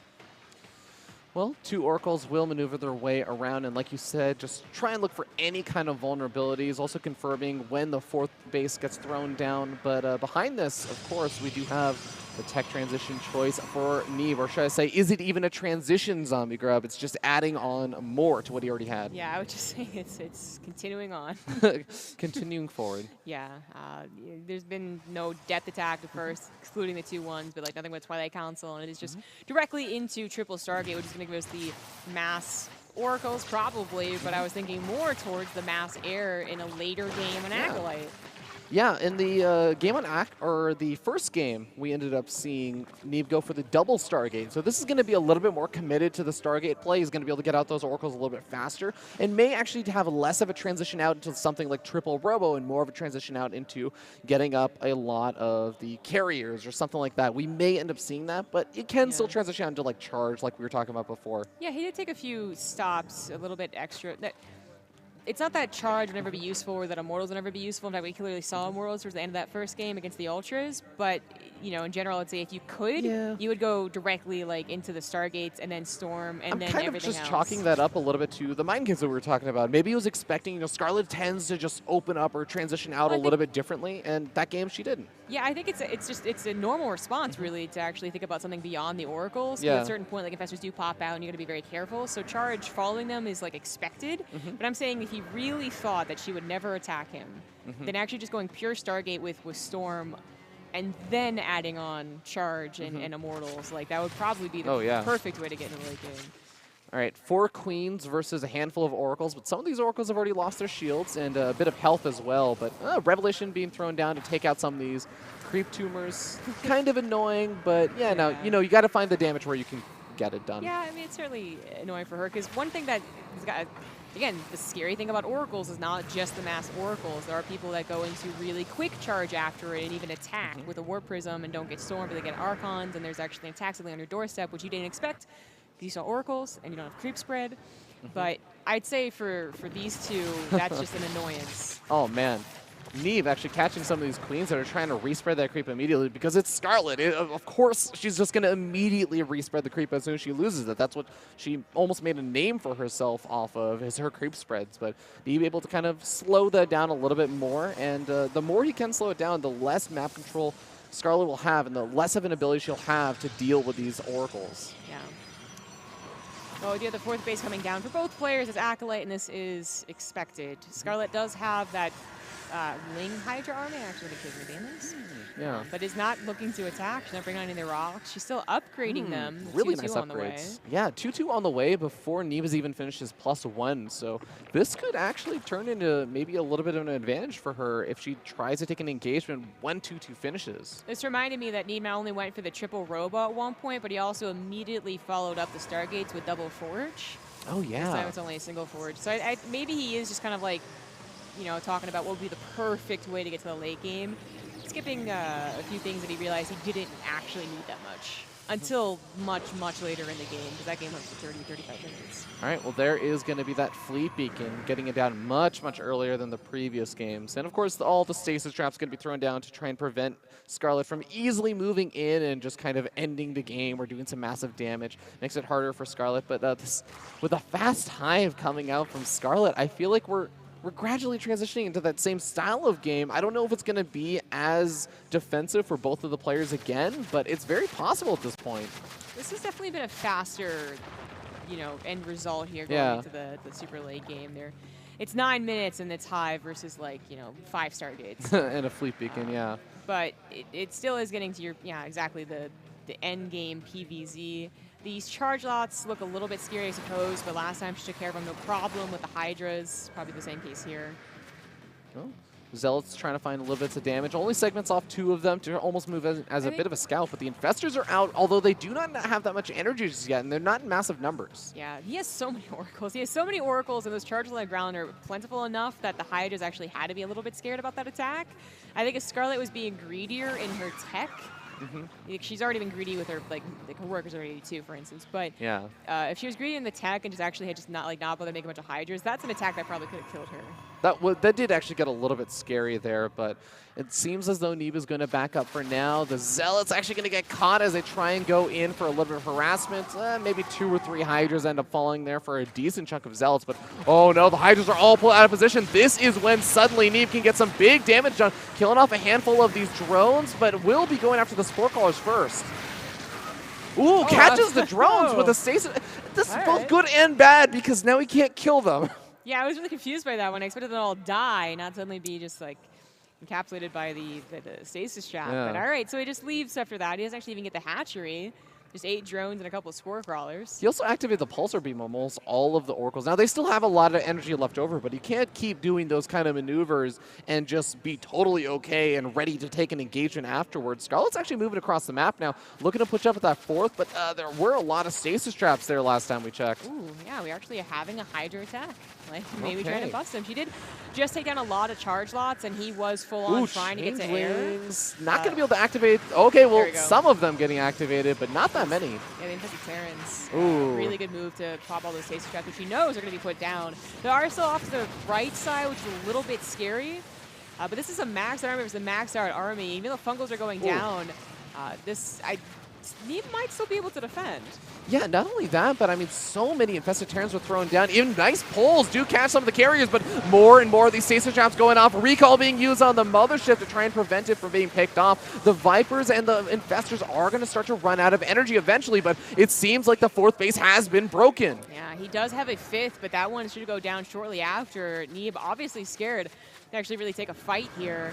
Well, 2 Oracles will maneuver their way around, and like you said, just try and look for any kind of vulnerabilities, also confirming when the 4th base gets thrown down. But behind this, of course, we do have the tech transition choice for Neeb, or should I say, is it even a transition zombie grub? It's just adding on more to what he already had. Yeah, I would just say it's continuing on. Continuing forward. Yeah, there's been no depth attack at first, excluding the 2-1s, but like nothing but Twilight Council, and it is just directly into triple Stargate, which is going to give us the mass Oracles probably, but I was thinking more towards the mass air in a later game on Acolyte. Yeah, in the game on the first game, we ended up seeing Neeb go for the double Stargate. So this is going to be a little bit more committed to the Stargate play. He's going to be able to get out those Oracles a little bit faster, and may actually have less of a transition out into something like triple Robo and more of a transition out into getting up a lot of the carriers or something like that. We may end up seeing that, but it can still transition out into like charge like we were talking about before. Yeah, he did take a few stops, a little bit extra. It's not that charge would never be useful or that Immortals would never be useful. In fact, we clearly saw Immortals towards the end of that first game against the Ultras. But, you know, in general, I'd say if you could, you would go directly like into the Stargates and then Storm and then everything else. I'm kind of just chalking that up a little bit to the mind games that we were talking about. Maybe he was expecting, you know, Scarlett tends to just open up or transition out a little bit differently, and that game she didn't. Yeah, I think it's a normal response, really, to actually think about something beyond the Oracles. Yeah. At a certain point, like, infestors do pop out, and you got to be very careful. So charge following them is, like, expected. But I'm saying if he really thought that she would never attack him, then actually just going pure Stargate with Storm and then adding on charge and Immortals, like, that would probably be the perfect way to get in the late game. All right, 4 Queens versus a handful of Oracles, but some of these Oracles have already lost their shields and a bit of health as well. But Revelation being thrown down to take out some of these creep tumors, kind of annoying, but yeah, no, you know, you got to find the damage where you can get it done. Yeah, I mean, it's certainly annoying for her, because one thing that has got, again, the scary thing about Oracles is not just the mass Oracles. There are people that go into really quick charge after it and even attack with a Warp Prism and don't get Storm, but they get Archons, and there's actually an attack suddenly on your doorstep, which you didn't expect. You saw Oracles, and you don't have creep spread. But I'd say for these two, that's just an annoyance. Oh, man. Neeb actually catching some of these Queens that are trying to respread that creep immediately because it's Scarlett. Of course, she's just going to immediately respread the creep as soon as she loses it. That's what she almost made a name for herself off of, is her creep spreads. But being able to kind of slow that down a little bit more, and the more he can slow it down, the less map control Scarlett will have and the less of an ability she'll have to deal with these Oracles. Yeah. Oh, we do have the 4th base coming down for both players as Acolyte, and this is expected. Scarlett does have that Ling Hydra army. I actually think she's going to be in this. Yeah. But is not looking to attack. She's not bringing on any of the rocks. She's still upgrading them. Really 2-2 nice on the way. upgrades. Yeah, 2-2 on the way before Neeb has even finished his +1. So this could actually turn into maybe a little bit of an advantage for her if she tries to take an engagement when 2-2 finishes. This reminded me that Neeb not only went for the triple robo at one point, but he also immediately followed up the Stargates with double forge. Oh, yeah. This time it's only a single forge. So maybe he is just kind of like, you know, talking about what would be the perfect way to get to the late game. Skipping a few things that he realized he didn't actually need that much until much, much later in the game, because that game went for 30, 35 minutes. All right, well, there is going to be that fleet beacon, getting it down much, much earlier than the previous games. And, of course, all the stasis traps going to be thrown down to try and prevent Scarlett from easily moving in and just kind of ending the game or doing some massive damage. Makes it harder for Scarlett, but with a fast hive coming out from Scarlett, I feel like we're gradually transitioning into that same style of game. I don't know if it's going to be as defensive for both of the players again, but it's very possible at this point. This has definitely been a faster, you know, end result here going into the super late game. It's 9 minutes and it's high versus, like, you know, 5 Stargates. And a fleet beacon, yeah. But it still is getting to your, exactly the end game PVZ. These charge lots look a little bit scary, I suppose, but last time she took care of them no problem with the Hydras. Probably the same case here. Oh, Zealot's trying to find a little bits of damage. Only segments off 2 of them to almost move as a bit of a scout, but the Infestors are out, although they do not have that much energy just yet, and they're not in massive numbers. Yeah, he has so many Oracles. He has so many Oracles, and those charges on the ground are plentiful enough that the Hydras actually had to be a little bit scared about that attack. I think if Scarlett was being greedier in her tech, she's already been greedy with her, like her workers already too, for instance. But yeah, if she was greedy in the tech and just actually had not bothered to make a bunch of Hydras, that's an attack that probably could have killed her. That did actually get a little bit scary there, but it seems as though Neeb is going to back up for now. The Zealot's actually going to get caught as they try and go in for a little bit of harassment. Maybe 2 or 3 Hydras end up falling there for a decent chunk of Zealots, but oh no, the Hydras are all pulled out of position. This is when suddenly Neeb can get some big damage done, killing off a handful of these drones, but will be going after the Spore Crawlers first. Ooh, catches the drones with a stasis. This is both good and bad because now he can't kill them. Yeah, I was really confused by that one. I expected them all die, not suddenly be just like encapsulated by the stasis trap. Yeah. But all right, so he just leaves after that. He doesn't actually even get the hatchery. Just 8 drones and a couple of Spore Crawlers. He also activated the Pulsar Beam on almost all of the Oracles. Now, they still have a lot of energy left over, but he can't keep doing those kind of maneuvers and just be totally okay and ready to take an engagement afterwards. Scarlett's actually moving across the map now, looking to push up at that 4th, but there were a lot of stasis traps there last time we checked. Ooh, yeah, we're actually having a Hydra attack. Like, maybe trying to bust him. She did just take down a lot of charge lots, and he was full-on trying to get to air. Not going to be able to activate. Okay, well, some of them getting activated, but not that many. Yeah, the Infested Terrans. Ooh. Really good move to pop all those stasis traps, which he knows are going to be put down. They are still off to the right side, which is a little bit scary. But this is a maxed army versus a maxed out army. Even though Fungals are going down, Neeb might still be able to defend. Yeah, not only that, but I mean, so many Infested Terrans were thrown down. Even nice pulls do catch some of the carriers, but more and more of these stasis traps going off. Recall being used on the Mothership to try and prevent it from being picked off. The Vipers and the Infestors are going to start to run out of energy eventually, but it seems like the 4th base has been broken. Yeah, he does have a 5th, but that one should go down shortly after. Neeb obviously scared to actually really take a fight here.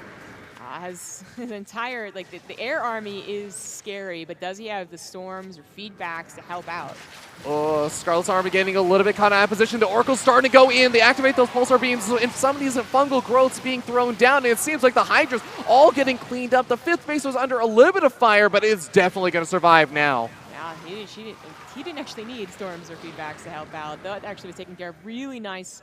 Has his entire, like, the air army is scary, but does he have the storms or feedbacks to help out? Oh, Scarlett's army getting a little bit caught out of position. The Oracle's starting to go in. They activate those Pulsar Beams, and some of these fungal growths being thrown down, and it seems like the Hydras all getting cleaned up. The 5th base was under a little bit of fire, but it's definitely going to survive now. Yeah, he didn't actually need storms or feedbacks to help out. That actually was taken care of really nice.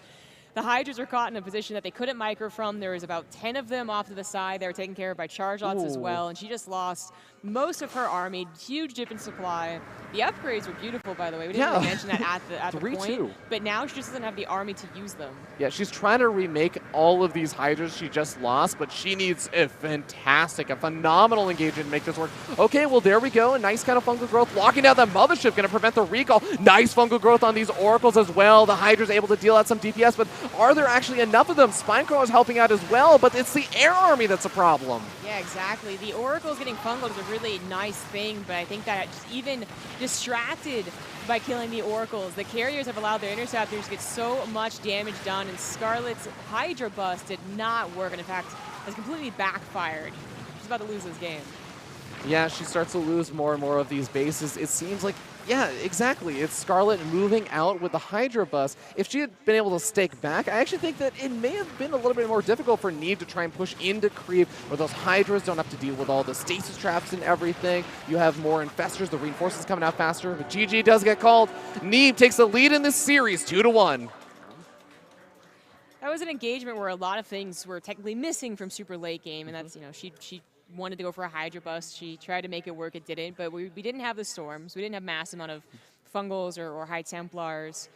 The Hydras were caught in a position that they couldn't micro from. There was about 10 of them off to the side. They were taken care of by charge lots as well, and she just lost most of her army. Huge dip in supply. The upgrades were beautiful, by the way. We didn't really mention that at the point, but now she just doesn't have the army to use them. Yeah, she's trying to remake all of these Hydras she just lost, but she needs a phenomenal engagement to make this work. Okay, well, there we go. A nice kind of fungal growth. Locking down that Mothership, going to prevent the recall. Nice fungal growth on these Oracles as well. The Hydra's able to deal out some DPS, but Are there actually enough of them? Spinecrow is helping out as well, but it's the air army that's a problem. Yeah, exactly. The Oracles getting fungled is a really nice thing, but I think that just even distracted by killing the Oracles, the carriers have allowed their interceptors to get so much damage done, and Scarlett's Hydra Bust did not work, and in fact, has completely backfired. She's about to lose this game. Yeah, she starts to lose more and more of these bases. It seems like, yeah, exactly. It's Scarlett moving out with the Hydra Bus. If she had been able to stake back, I actually think that it may have been a little bit more difficult for Neeb to try and push into creep, where those Hydras don't have to deal with all the stasis traps and everything. You have more infestors, the reinforcements coming out faster, but GG does get called. Neeb takes the lead in this series, 2-1. That was an engagement where a lot of things were technically missing from super late game, and that's, you know, she wanted to go for a Hydra Bust. She tried to make it work, it didn't, but we didn't have the Storms. We didn't have mass amount of Fungals or High Templars.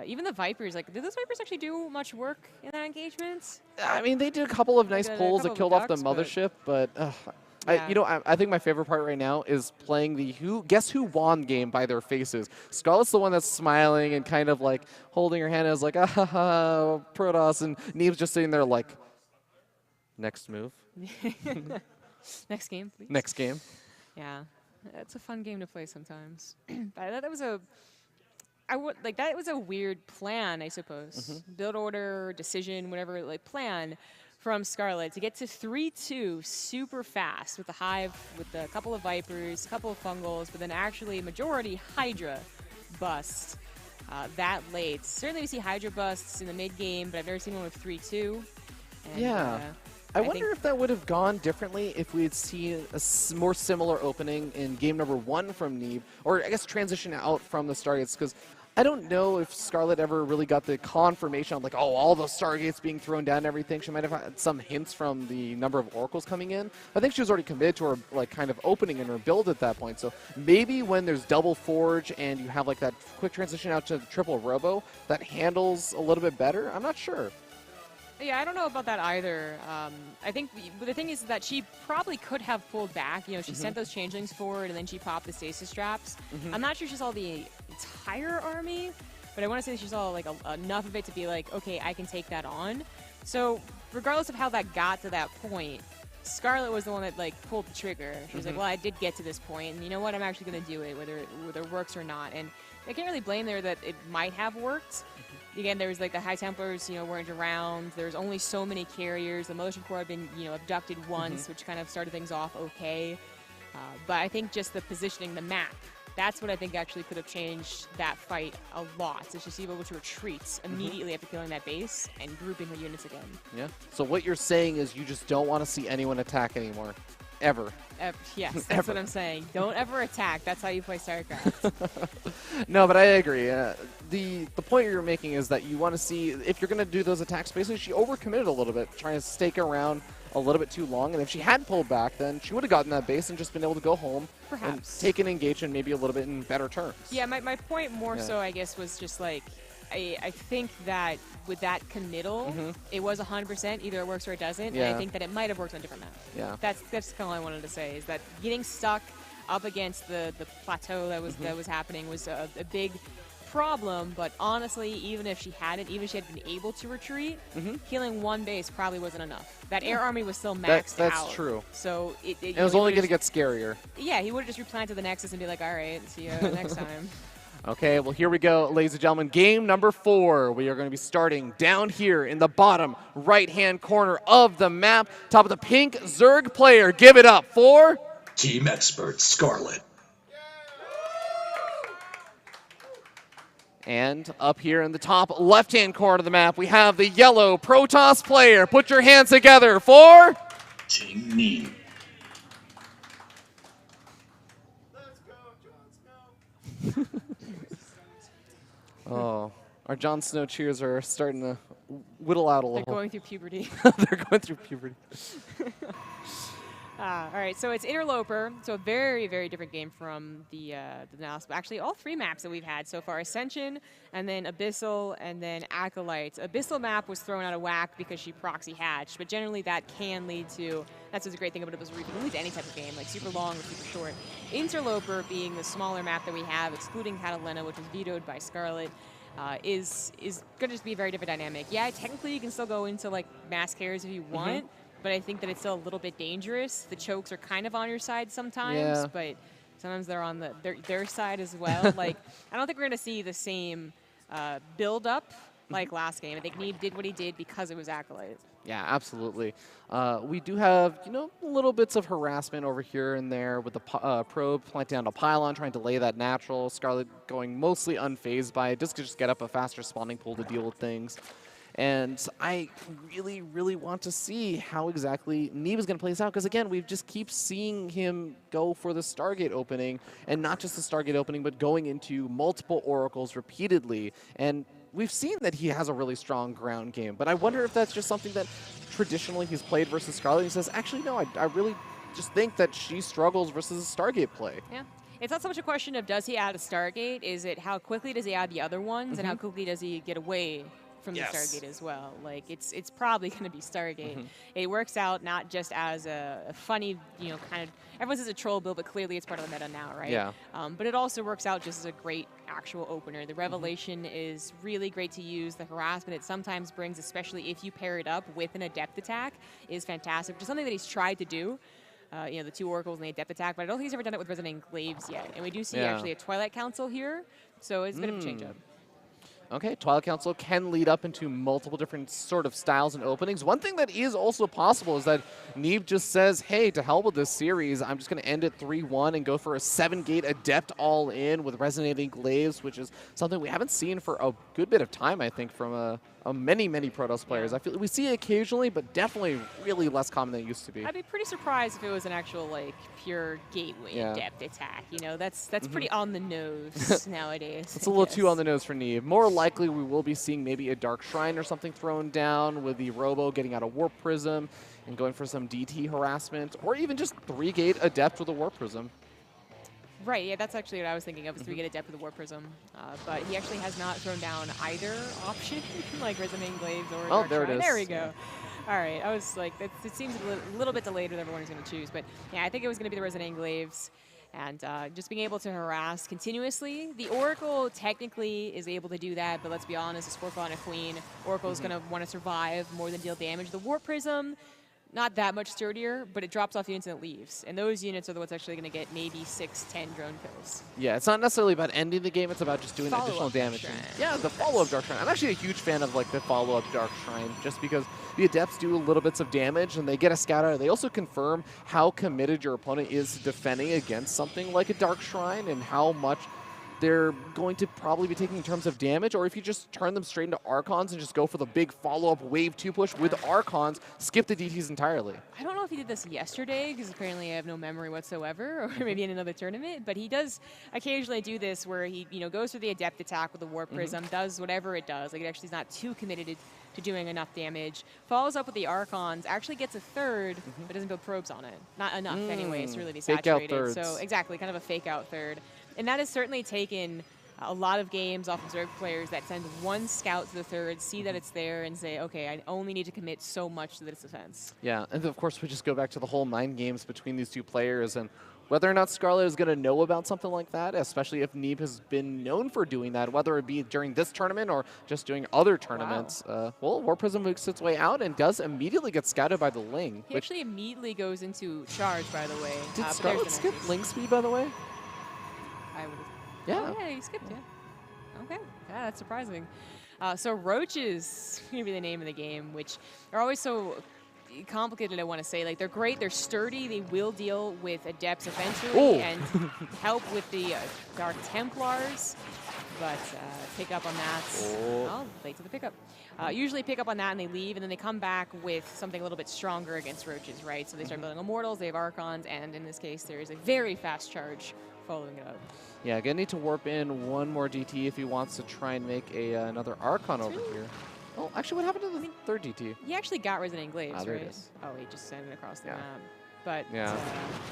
Even the Vipers, like, did those Vipers actually do much work in that engagement? I mean, they did a couple of nice pulls that killed off the mothership, but yeah. you know, I think my favorite part right now is playing the guess who won game by their faces. Scarlett's the one that's smiling and kind of like holding her hand as like, ah ha ha, Protoss, and Neeb's just sitting there like, next move. Next game, please. Next game. Yeah, it's a fun game to play sometimes. But that was that was a weird plan, I suppose. Build order, decision, whatever, like plan from Scarlett to get to 3-2 super fast with the Hive, with a couple of Vipers, a couple of Fungals, but then actually majority Hydra Bust that late. Certainly we see Hydra Busts in the mid game, but I've never seen one with 3-2. Yeah. I wonder if that would have gone differently if we had seen a more similar opening in game number 1 from Neeb, or I guess transition out from the Stargates, because I don't know if Scarlett ever really got the confirmation on like, oh, all the Stargates being thrown down and everything. She might have had some hints from the number of Oracles coming in. I think she was already committed to her like kind of opening in her build at that point. So maybe when there's double Forge and you have like that quick transition out to the triple Robo, that handles a little bit better. I'm not sure. Yeah, I don't know about that either. I think the thing is that she probably could have pulled back. You know, she sent those changelings forward, and then she popped the stasis traps. I'm not sure she saw the entire army, but I want to say she saw like enough of it to be like, okay, I can take that on. So regardless of how that got to that point, Scarlett was the one that like pulled the trigger. She was like, well, I did get to this point, and you know what? I'm actually going to do it, whether it works or not. And I can't really blame her that it might have worked. Again, there was like the High Templars, you know, weren't around. There's only so many carriers. The Mothership Core had been, you know, abducted once, which kind of started things off okay. But I think just the positioning, the map, that's what I think actually could have changed that fight a lot. So she's able to retreat immediately after killing that base and grouping her units again. Yeah. So what you're saying is you just don't want to see anyone attack anymore. Ever. Yes, that's what I'm saying. Don't ever attack. That's how you play StarCraft. No, but I agree. The point you're making is that you want to see, if you're going to do those attacks, basically she overcommitted a little bit, trying to stake around a little bit too long. And if she had pulled back, then she would have gotten that base and just been able to go home and take an engagement maybe a little bit in better terms. Yeah, my point more so, I guess, was just like, I think that with that committal, it was 100%. Either it works or it doesn't. Yeah. And I think that it might have worked on a different map. Yeah. That's kind of all I wanted to say, is that getting stuck up against the plateau that was happening was a big problem. But honestly, even if she had been able to retreat, killing one base probably wasn't enough. That air army was still maxed out. That's true. So it was only going to get scarier. Yeah, he would have just replanted the Nexus and be like, all right, see you next time. Okay, well, here we go, ladies and gentlemen. Game number 4. We are going to be starting down here in the bottom right-hand corner of the map. Top of the pink Zerg player. Give it up for Team Expert Scarlett. And up here in the top left-hand corner of the map, we have the yellow Protoss player. Put your hands together for Team Neeb. Oh, our Jon Snow cheers are starting to whittle out a little. They're going through puberty. They're going through puberty. All right, so it's Interloper, so a very, very different game from the last. Actually, all 3 maps that we've had so far: Ascension, and then Abyssal, and then Acolyte. Abyssal map was thrown out of whack because she proxy hatched, but generally that can lead to. That's what's a great thing about Abyssal. It can lead to any type of game, like super long or super short. Interloper being the smaller map that we have, excluding Catalina, which was vetoed by Scarlett. is going to just be a very different dynamic. Yeah, technically you can still go into like mass carries if you want, but I think that it's still a little bit dangerous. The chokes are kind of on your side sometimes, but sometimes they're on their side as well. Like, I don't think we're going to see the same build up like last game. I think Neeb did what he did because it was Acolyte. Yeah, absolutely. We do have, little bits of harassment over here and there with the probe planting down a pylon, trying to lay that natural. Scarlett going mostly unfazed by it, just get up a faster spawning pool to deal with things. And I really, really want to see how exactly Neeb is going to play this out. Because, again, we just keep seeing him go for the Stargate opening. And not just the Stargate opening, but going into multiple oracles repeatedly. And we've seen that he has a really strong ground game. But I wonder if that's just something that traditionally he's played versus Scarlett. He says, actually, no, I really just think that she struggles versus a Stargate play. Yeah. It's not so much a question of does he add a Stargate, is it how quickly does he add the other ones, and how quickly does he get away from the Stargate as well. Like, it's probably going to be Stargate. It works out not just as a funny, kind of, everyone says a troll build, but clearly it's part of the meta now, right? Yeah. But it also works out just as a great actual opener. The Revelation is really great to use. The harassment it sometimes brings, especially if you pair it up with an Adept attack, is fantastic, which is something that he's tried to do. The 2 oracles and the Adept attack, but I don't think he's ever done it with Resident Glaives yet. And we do see actually a Twilight Council here, so it's a bit of a change-up. Okay, Twilight Council can lead up into multiple different sort of styles and openings. One thing that is also possible is that Neeb just says, hey, to hell with this series, I'm just going to end it 3-1 and go for a 7-gate Adept all-in with Resonating Glaives, which is something we haven't seen for a good bit of time, I think, from many Protoss players. I feel we see it occasionally, but definitely really less common than it used to be. I'd be pretty surprised if it was an actual, like, pure gateway Adept attack. That's pretty on the nose nowadays. It's a little too on the nose for Neeb. More likely we will be seeing maybe a Dark Shrine or something thrown down with the Robo getting out a Warp Prism and going for some DT harassment, or even just 3-gate Adept with a Warp Prism. Right, yeah, that's actually what I was thinking of, is 3-gate Adept with a Warp Prism. But he actually has not thrown down either option, like Resonating Glaives or Dark there Shrine. it is. There we go. All right, I was like, it seems a little bit delayed with everyone who's going to choose. But yeah, I think it was going to be the Resonating Glaives. And just being able to harass continuously. The Oracle technically is able to do that, but let's be honest, it's 4 on a Queen. Oracle is going to want to survive more than deal damage. The Warp Prism, not that much sturdier, but it drops off units and it leaves. And those units are the ones actually going to get maybe 6, 10 drone kills. Yeah, it's not necessarily about ending the game, it's about just doing additional damage. Yeah, the follow-up Dark Shrine. I'm actually a huge fan of like the follow-up Dark Shrine, just because the Adepts do little bits of damage and they get a scatter. They also confirm how committed your opponent is to defending against something like a Dark Shrine and how much they're going to probably be taking in terms of damage, or if you just turn them straight into Archons and just go for the big follow-up Wave 2 push with Archons, skip the DTs entirely. I don't know if he did this yesterday, because apparently I have no memory whatsoever, or maybe in another tournament, but he does occasionally do this where he goes for the Adept attack with the Warp Prism, does whatever it does, like it actually is not too committed to doing enough damage, follows up with the Archons, actually gets a third, but doesn't build probes on it. Not enough anyways to really be saturated. Fake out thirds. So exactly, kind of a fake out third. And that has certainly taken a lot of games off of Zerg players that send one scout to the third, see that it's there, and say, okay, I only need to commit so much to this defense. Yeah, and of course we just go back to the whole mind games between these two players, and whether or not Scarlett is going to know about something like that, especially if Neeb has been known for doing that, whether it be during this tournament or just doing other tournaments. Well, Warp Prism makes its way out and does immediately get scouted by the Ling. He actually immediately goes into charge, by the way. Did Scarlett skip Ling speed, by the way? I would have. Yeah. Oh, yeah, he skipped, yeah. Okay, yeah, that's surprising. So Roaches, going to be the name of the game, which are always so complicated, I want to say. Like, they're great, they're sturdy, they will deal with Adepts eventually and help with the Dark Templars, but pick up on that. Oh, late to the pickup. Usually pick up on that and they leave, and then they come back with something a little bit stronger against Roaches, right? So they start building Immortals, they have Archons, and in this case, there is a very fast charge following it up. Yeah, gonna need to warp in one more DT if he wants to try and make another Archon over here. Oh, actually, what happened to the third DT? He actually got Resonating Glaives, there right? it is. Oh, he just sent it across the map. But yeah.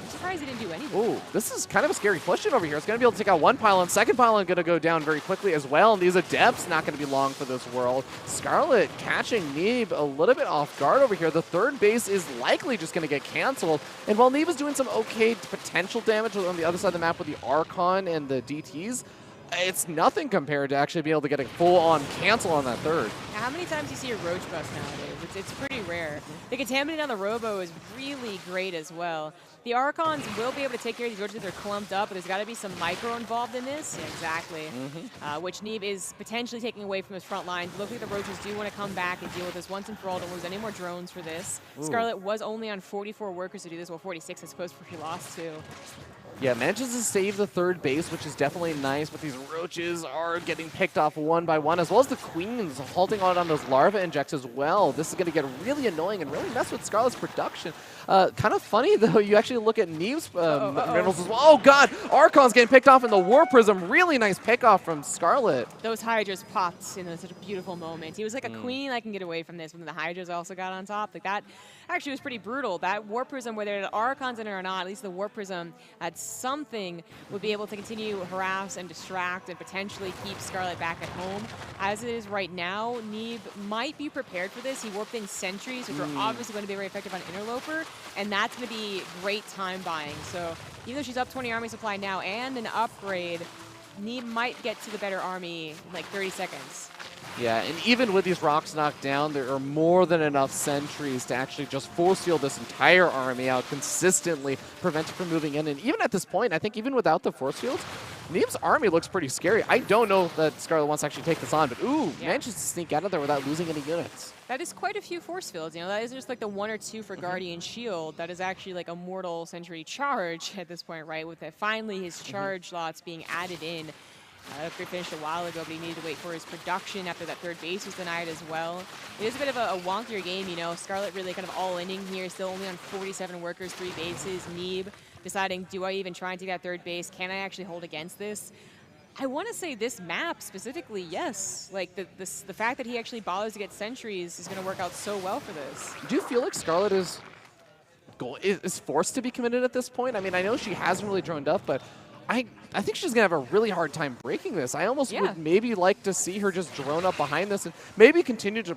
I'm surprised he didn't do anything. Ooh, this is kind of a scary question over here. It's going to be able to take out one pylon. Second pylon going to go down very quickly as well. And these Adepts not going to be long for this world. Scarlett catching Neeb a little bit off guard over here. The third base is likely just going to get canceled. And while Neeb is doing some okay potential damage on the other side of the map with the Archon and the DTs, it's nothing compared to actually being able to get a full-on cancel on that third. Now, how many times do you see a Roach bust nowadays? It's pretty rare. The Contaminate on the Robo is really great as well. The Archons will be able to take care of these Roaches if they're clumped up, but there's got to be some micro involved in this. Yeah, exactly. Which Neeb is potentially taking away from his front lines. Looks like the Roaches do want to come back and deal with this once and for all. Don't lose any more drones for this. Ooh. Scarlett was only on 44 workers to do this, well, 46 I suppose before she lost to. Yeah, manages to save the third base, which is definitely nice, but these Roaches are getting picked off one by one, as well as the Queens halting on those larva injects as well. This is going to get really annoying and really mess with Scarlett's production. Kind of funny, though, you actually look at Neeb's minerals as well. Oh, God! Archon's getting picked off in the War Prism. Really nice pickoff from Scarlett. Those Hydras popped in such a beautiful moment. He was like a queen, I can get away from this, when the Hydras also got on top. Like that actually was pretty brutal. That War Prism, whether the Archons in it or not, at least the War Prism had something would be able to continue harass and distract and potentially keep Scarlett back at home. As it is right now, Neeb might be prepared for this. He warped in sentries, which are obviously going to be very effective on Interloper, and that's going to be great time buying. So even though she's up 20 army supply now and an upgrade, Neeb might get to the better army in like 30 seconds. Yeah, and even with these rocks knocked down, there are more than enough sentries to actually just force field this entire army out consistently, prevent it from moving in. And even at this point, I think even without the force fields, Neeb's army looks pretty scary. I don't know that Scarlett wants to actually take this on, but manages to sneak out of there without losing any units. That is quite a few force fields. You know, that isn't just like the 1 or 2 for Guardian Shield. That is actually like a Mortal Sentry charge at this point, right? With finally his charge slots being added in. Upgrade finished a while ago, but he needed to wait for his production after that third base was denied as well. It is a bit of a wonkier game, you know. Scarlett really kind of all-inning here, still only on 47 workers, 3 bases. Neeb deciding, do I even try and take that third base? Can I actually hold against this? I want to say this map specifically, yes. Like, the fact that he actually bothers to get sentries is going to work out so well for this. Do you feel like Scarlett is forced to be committed at this point? I mean, I know she hasn't really droned up, but I think she's going to have a really hard time breaking this. I almost would maybe like to see her just drone up behind this and maybe continue to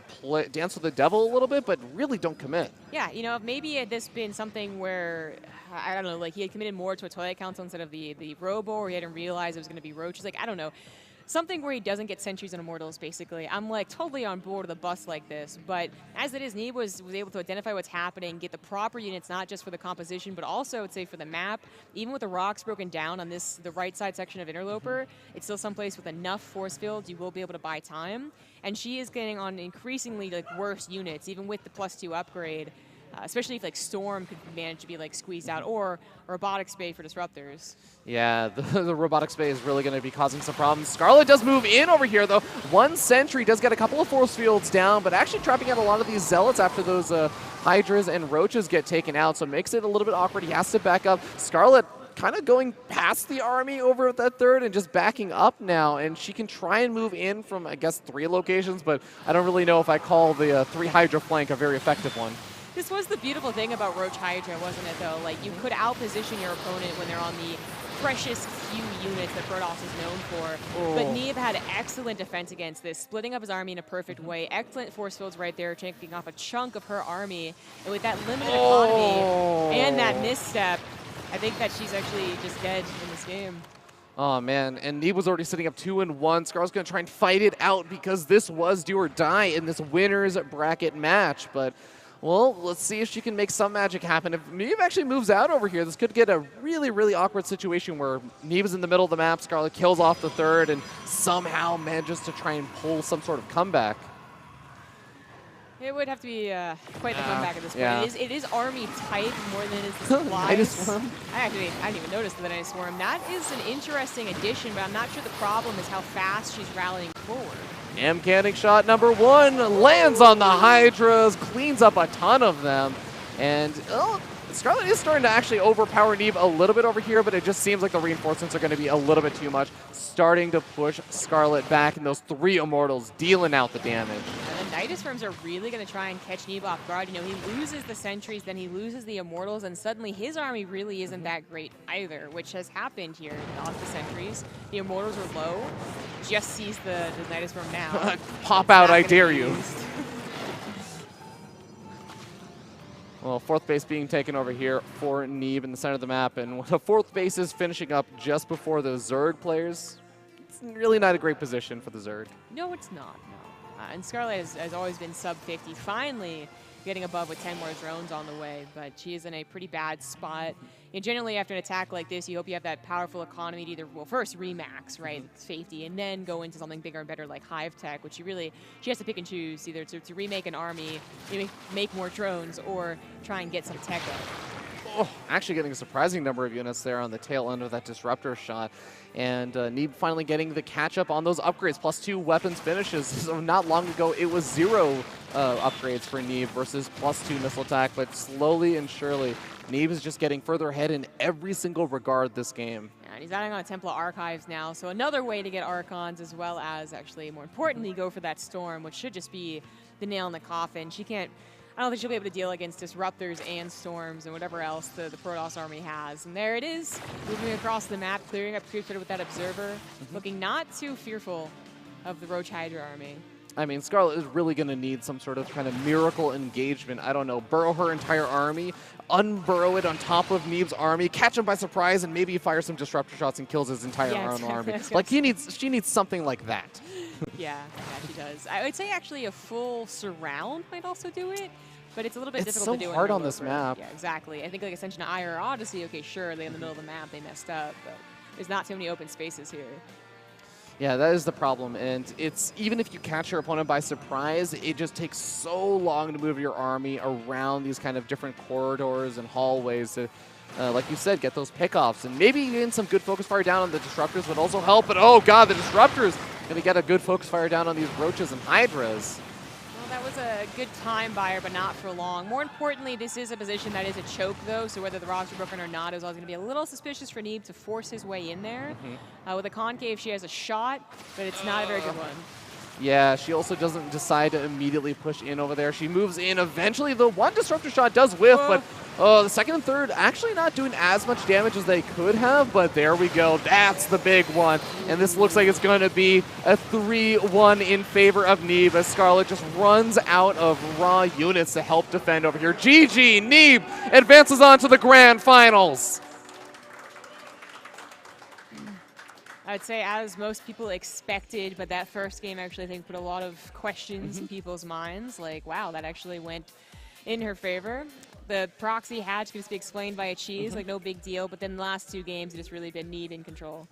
dance with the devil a little bit, but really don't commit. Yeah, you know, maybe had this been something where, I don't know, like he had committed more to a Twilight Council instead of the Robo, or he hadn't realized it was going to be Roaches. Like, I don't know. Something where he doesn't get sentries and immortals, basically. I'm like totally on board with a bust like this, but as it is, Neeb was able to identify what's happening, get the proper units, not just for the composition, but also, I'd say, for the map. Even with the rocks broken down on the right side section of Interloper, it's still someplace with enough force fields you will be able to buy time. And she is getting on increasingly like worse units, even with the +2 upgrade. Especially if like Storm could manage to be like squeezed out, or Robotics Bay for disruptors. Yeah, the Robotics Bay is really going to be causing some problems. Scarlett does move in over here, though. 1 sentry does get a couple of force fields down, but actually trapping out a lot of these Zealots after those Hydras and Roaches get taken out, so it makes it a little bit awkward. He has to back up. Scarlett kind of going past the army over at that third and just backing up now, and she can try and move in from, I guess, 3 locations, but I don't really know if I call the 3 Hydra flank a very effective one. This was the beautiful thing about Roach Hydra, wasn't it, though? Like, you could outposition your opponent when they're on the precious few units that Protoss is known for. But Neeb had excellent defense against this, splitting up his army in a perfect way. Excellent force fields right there, taking off a chunk of her army. And with that limited economy and that misstep, I think that she's actually just dead in this game. Oh, man, and Neeb was already sitting up 2-1. Scarlett's going to try and fight it out because this was do or die in this winner's bracket match, but well, let's see if she can make some magic happen. If Neeb actually moves out over here, this could get a really, really awkward situation where Neeb is in the middle of the map, Scarlett kills off the third, and somehow manages to try and pull some sort of comeback. It would have to be quite the comeback at this point. Yeah. It is army type more than it is the supplies. Nidus Swarm? I didn't even notice the Nidus Swarm. That is an interesting addition, but I'm not sure the problem is how fast she's rallying forward. Canning shot number 1 lands on the Hydras, cleans up a ton of them, and Scarlett is starting to actually overpower Neeb a little bit over here, but it just seems like the reinforcements are going to be a little bit too much, starting to push Scarlett back, and those 3 Immortals dealing out the damage. And the Nidus Swarms are really going to try and catch Neeb off guard. You know, he loses the sentries, then he loses the Immortals, and suddenly his army really isn't that great either, which has happened here. Lost the sentries, the Immortals are low, just sees the Nidus Swarm now. Pop out, I dare you. Well, 4th base being taken over here for Neeb in the center of the map, and the 4th base is finishing up just before the Zerg players it's really not a great position for the Zerg. No, it's not, no. And Scarlett has always been sub 50, finally getting above with 10 more drones on the way, but she is in a pretty bad spot. And generally, after an attack like this, you hope you have that powerful economy to either, well, first remax, right, safety, and then go into something bigger and better like Hive Tech, which she has to pick and choose, either to remake an army, maybe make more drones, or try and get some tech up. Oh, actually getting a surprising number of units there on the tail end of that disruptor shot. And Neeb finally getting the catch-up on those upgrades, +2 weapons finishes. So not long ago, it was 0 upgrades for Neeb versus +2 missile attack, but slowly and surely, Neeb is just getting further ahead in every single regard this game. Yeah, and he's adding on Templar Archives now, so another way to get Archons, as well as, actually, more importantly, go for that Storm, which should just be the nail in the coffin. I don't think she'll be able to deal against Disruptors and Storms and whatever else the Protoss army has. And there it is, moving across the map, clearing up creeps with that Observer, looking not too fearful of the Roach Hydra army. I mean, Scarlett is really going to need some sort of kind of miracle engagement. I don't know, burrow her entire army, unburrow it on top of Neeb's army, catch him by surprise, and maybe fire some disruptor shots and kills his entire own army. Like, she needs something like that. Yeah, she does. I would say actually a full surround might also do it, but it's a little bit difficult to do. It's so hard on this map. Yeah, exactly. I think like Ascension Eye or Odyssey, okay, sure, they're in the middle of the map, they messed up, but there's not too many open spaces here. Yeah, that is the problem, and it's even if you catch your opponent by surprise, it just takes so long to move your army around these kind of different corridors and hallways to, like you said, get those pickoffs. And maybe even some good focus fire down on the Disruptors would also help, but oh god, the Disruptors going to get a good focus fire down on these Roaches and Hydras. That was a good time buyer, but not for long. More importantly, this is a position that is a choke, though, so whether the rocks are broken or not, is always going to be a little suspicious for Neeb to force his way in there. With a Concave, she has a shot, but it's not a very good one. Yeah, she also doesn't decide to immediately push in over there. She moves in. Eventually, the one Disruptor shot does whiff, but the second and third actually not doing as much damage as they could have, but there we go. That's the big one. And this looks like it's going to be a 3-1 in favor of Neeb as Scarlett just runs out of raw units to help defend over here. GG, Neeb advances on to the grand finals. I would say as most people expected, but that first game actually I think put a lot of questions in people's minds. Like, wow, that actually went in her favor. The proxy hatch can just be explained by a cheese, like no big deal, but then the last 2 games, it's really been Neeb in control.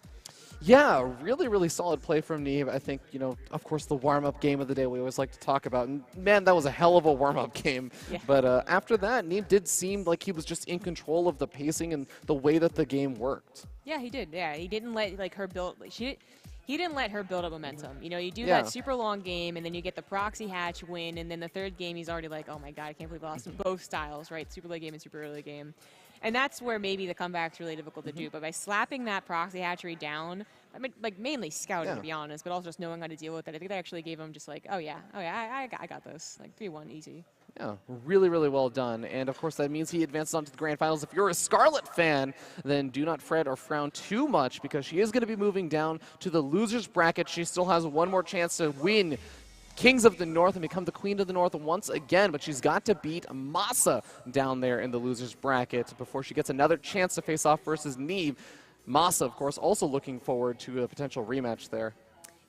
Yeah, really, really solid play from Neeb. I think, you know, of course, the warm-up game of the day we always like to talk about. And man, that was a hell of a warm-up game. Yeah. But after that, Neeb did seem like he was just in control of the pacing and the way that the game worked. Yeah, he did. Yeah, he didn't let like her build. He didn't let her build up momentum. You know, you do that super long game, and then you get the proxy hatch win, and then the third game he's already like, oh my god, I can't believe I lost in both styles, right? Super late game and super early game. And that's where maybe the comeback's really difficult to do. But by slapping that proxy hatchery down, I mean, like mainly scouting to be honest, but also just knowing how to deal with it. I think they actually gave him just like, oh yeah, I got this. Like 3-1, easy. Yeah, really, really well done. And of course, that means he advances on to the grand finals. If you're a Scarlett fan, then do not fret or frown too much because she is going to be moving down to the losers bracket. She still has one more chance to win Kings of the North and become the Queen of the North once again, but she's got to beat Masa down there in the losers bracket before she gets another chance to face off versus Neeb. Masa, of course, also looking forward to a potential rematch there.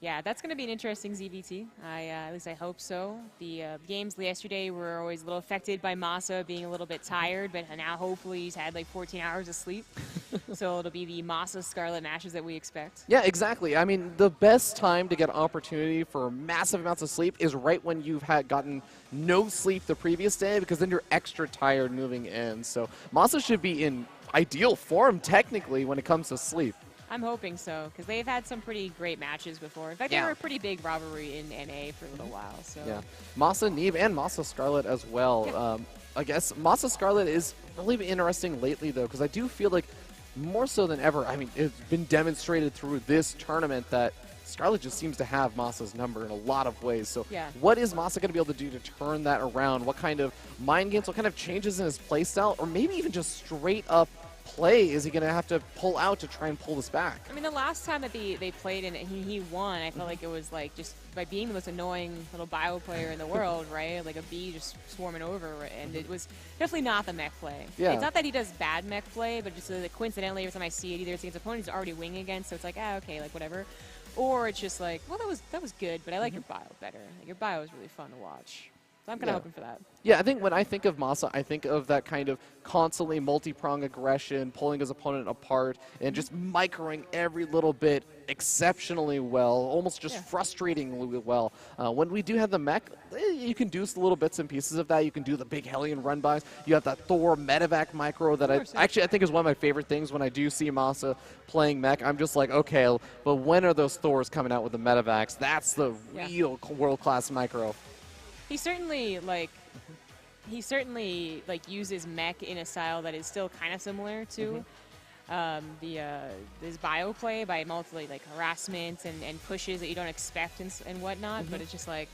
Yeah, that's going to be an interesting ZVT. At least I hope so. The games yesterday were always a little affected by Masa being a little bit tired, but now hopefully he's had like 14 hours of sleep. So it'll be the Masa Scarlett matches that we expect. Yeah, exactly. I mean, the best time to get opportunity for massive amounts of sleep is right when you've gotten no sleep the previous day, because then you're extra tired moving in. So Masa should be in ideal form technically when it comes to sleep. I'm hoping so, because they've had some pretty great matches before. In fact, they were a pretty big rivalry in NA for a little while. So yeah, Masa Neeb and Masa Scarlett as well. Yep. I guess Masa Scarlett is really interesting lately, though, because I do feel like more so than ever, I mean, it's been demonstrated through this tournament that Scarlett just seems to have Masa's number in a lot of ways. So what is Masa going to be able to do to turn that around? What kind of mind games, what kind of changes in his playstyle, or maybe even just straight up play is he going to have to pull out to try and pull this back? I mean, the last time that they played and he won, I felt like it was like just by being the most annoying little bio player in the world, right? Like a bee just swarming over, and it was definitely not the mech play. Yeah. It's not that he does bad mech play, but just coincidentally every time I see it, either it's against opponents he's already winging against, so it's like, okay, like whatever. or it's just like, well, that was good, but I like your bio better. Like, your bio is really fun to watch. So I'm kind of hoping for that. Yeah, I think when I think of Masa, I think of that kind of constantly multi-prong aggression, pulling his opponent apart, and just microing every little bit exceptionally well, almost just frustratingly well. When we do have the mech, you can do little bits and pieces of that. You can do the big Hellion run-bys. You have that Thor medevac micro that I think is one of my favorite things when I do see Masa playing mech. I'm just like, okay, but when are those Thors coming out with the medevacs? That's the real world-class micro. He certainly uses mech in a style that is still kind of similar to his bio play by multiple harassment and pushes that you don't expect and whatnot. But it's just like,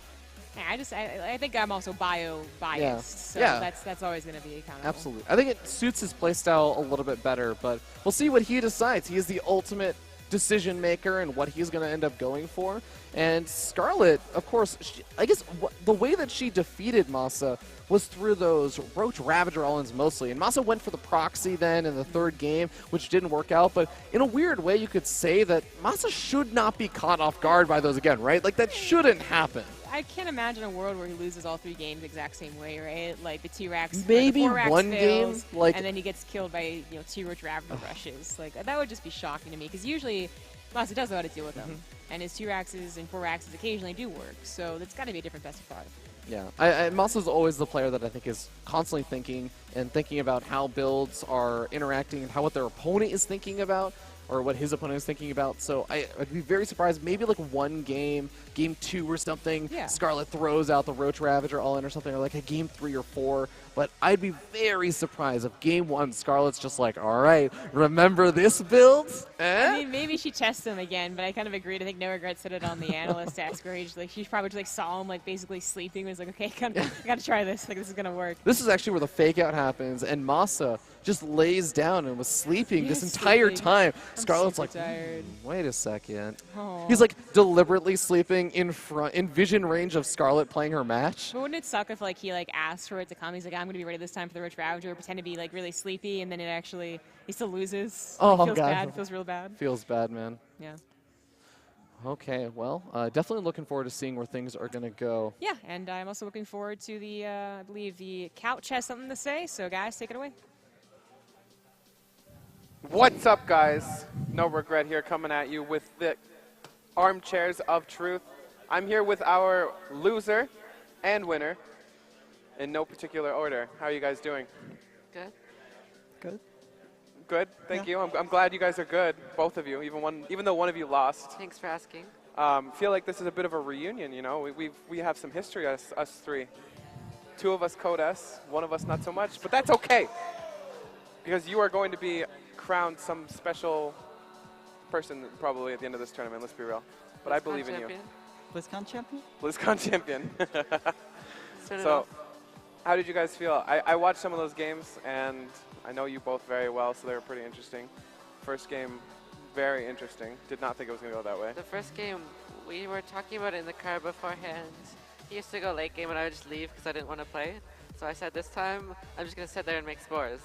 I think I'm also bio biased, so that's always going to be accountable. Absolutely, I think it suits his playstyle a little bit better, but we'll see what he decides. He is the ultimate decision maker and what he's going to end up going for. And Scarlett, of course, I guess the way that she defeated Masa was through those Roach Ravager all-ins mostly. And Masa went for the proxy then in the third game, which didn't work out. But in a weird way, you could say that Masa should not be caught off guard by those again, right? Like, that shouldn't happen. I can't imagine a world where he loses all 3 games the exact same way, right? Like the T-Rax, maybe the 4-Rax one fails, game, like, and then he gets killed by T-Roach Ravager rushes. Like, that would just be shocking to me, because usually Masa does know how to deal with them, and his T-Raxes and 4-Raxes occasionally do work. So that's got to be a different best of 5. Yeah, Masa's always the player that I think is constantly thinking about how builds are interacting and what their opponent is thinking about, or what his opponent is thinking about. So I'd be very surprised, maybe like one game 2 or something, Scarlett throws out the Roach Ravager all-in or something, or like a game 3 or 4. But I'd be very surprised if game 1 Scarlett's just like, all right, remember this build? I mean, maybe she tests him again, but I kind of agreed. I think No Regret said it on the analyst desk where she probably just saw him basically sleeping and was like, okay, I gotta try this. Like, this is gonna work. This is actually where the fake out happens, and Masa just lays down and was sleeping this entire time. Scarlett's like, wait a second. Aww. He's like deliberately sleeping in vision range of Scarlett playing her match. But wouldn't it suck if he asked for it to come? He's like, I'm gonna be ready this time for the Roach Ravager, pretend to be really sleepy, and then he still loses. Oh, feels God. bad. Feels real bad. Feels bad, man. Yeah. Okay, well, definitely looking forward to seeing where things are gonna go. Yeah, and I'm also looking forward to I believe the couch has something to say. So guys, take it away. What's up, guys? No Regret here, coming at you with the armchairs of truth. I'm here with our loser and winner in no particular order. How are you guys doing? Good. Good. Good, thank you. I'm glad you guys are good, both of you, even though one of you lost. Thanks for asking. Feel like this is a bit of a reunion, you know? We have some history, us 3. 2 of us code S, 1 of us not so much, but that's okay. Because you are going to be crowned some special person probably at the end of this tournament, let's be real. But I believe in you. BlizzCon champion? BlizzCon champion. So, how did you guys feel? I watched some of those games, and I know you both very well, so they were pretty interesting. First game, very interesting. Did not think it was going to go that way. the first game, we were talking about it in the car beforehand. He used to go late game and I would just leave because I didn't want to play. So I said this time, I'm just going to sit there and make spores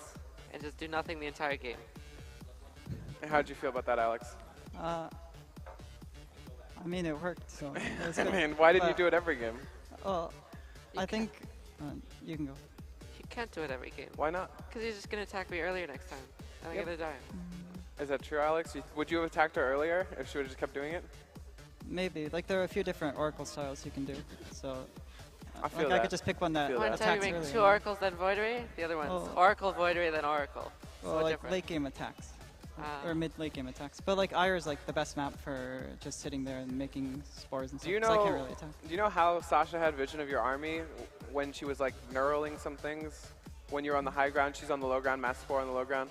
and just do nothing the entire game. And how did you feel about that, Alex? I mean, it worked, so it was I good. mean, why didn't you do it every game? Well, I think you can go. You can't do it every game. Why not? Because he's just going to attack me earlier next time. And I'm going to die. Is that true, Alex? Would you have attacked her earlier if she would have just kept doing it? Maybe. Like, there are a few different Oracle styles you can do, so I feel I that. could just pick one that Feel One that. time attacks you make earlier. 2 oracles, then void ray. The other one's oracle, void ray, then oracle. Well, So like different. late game attacks. Or mid-late game attacks. But like Ire is like the best map for just sitting there and making spores and stuff. Do you 'cause I know? can't really attack. Do you know how Sasha had vision of your army when she was like knurling some things? When you're on the high ground, she's on the low ground. Master 4 on the low ground.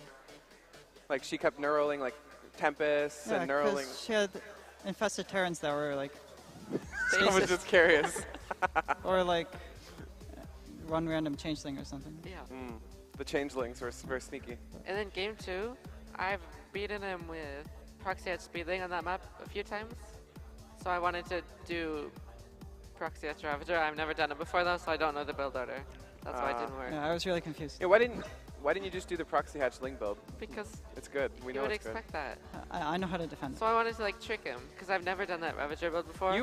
Like she kept knurling like Tempest Yeah, and knurling. 'cause she had infested Terrans that were like, I was just curious. or like one random changeling or something. Yeah. The changelings were very sneaky. And then game 2, I've beaten him with proxy at speedling on that map a few times. So I wanted to do proxy at Ravager. I've never done it before though, so I don't know the build order. That's why it didn't work. Yeah, I was really confused. Yeah, why didn't Why didn't you just do the proxy hatch Ling build? Because It's good. We you know would it's good. expect that. I know how to defend So I wanted to like trick him because I've never done that Ravager build before.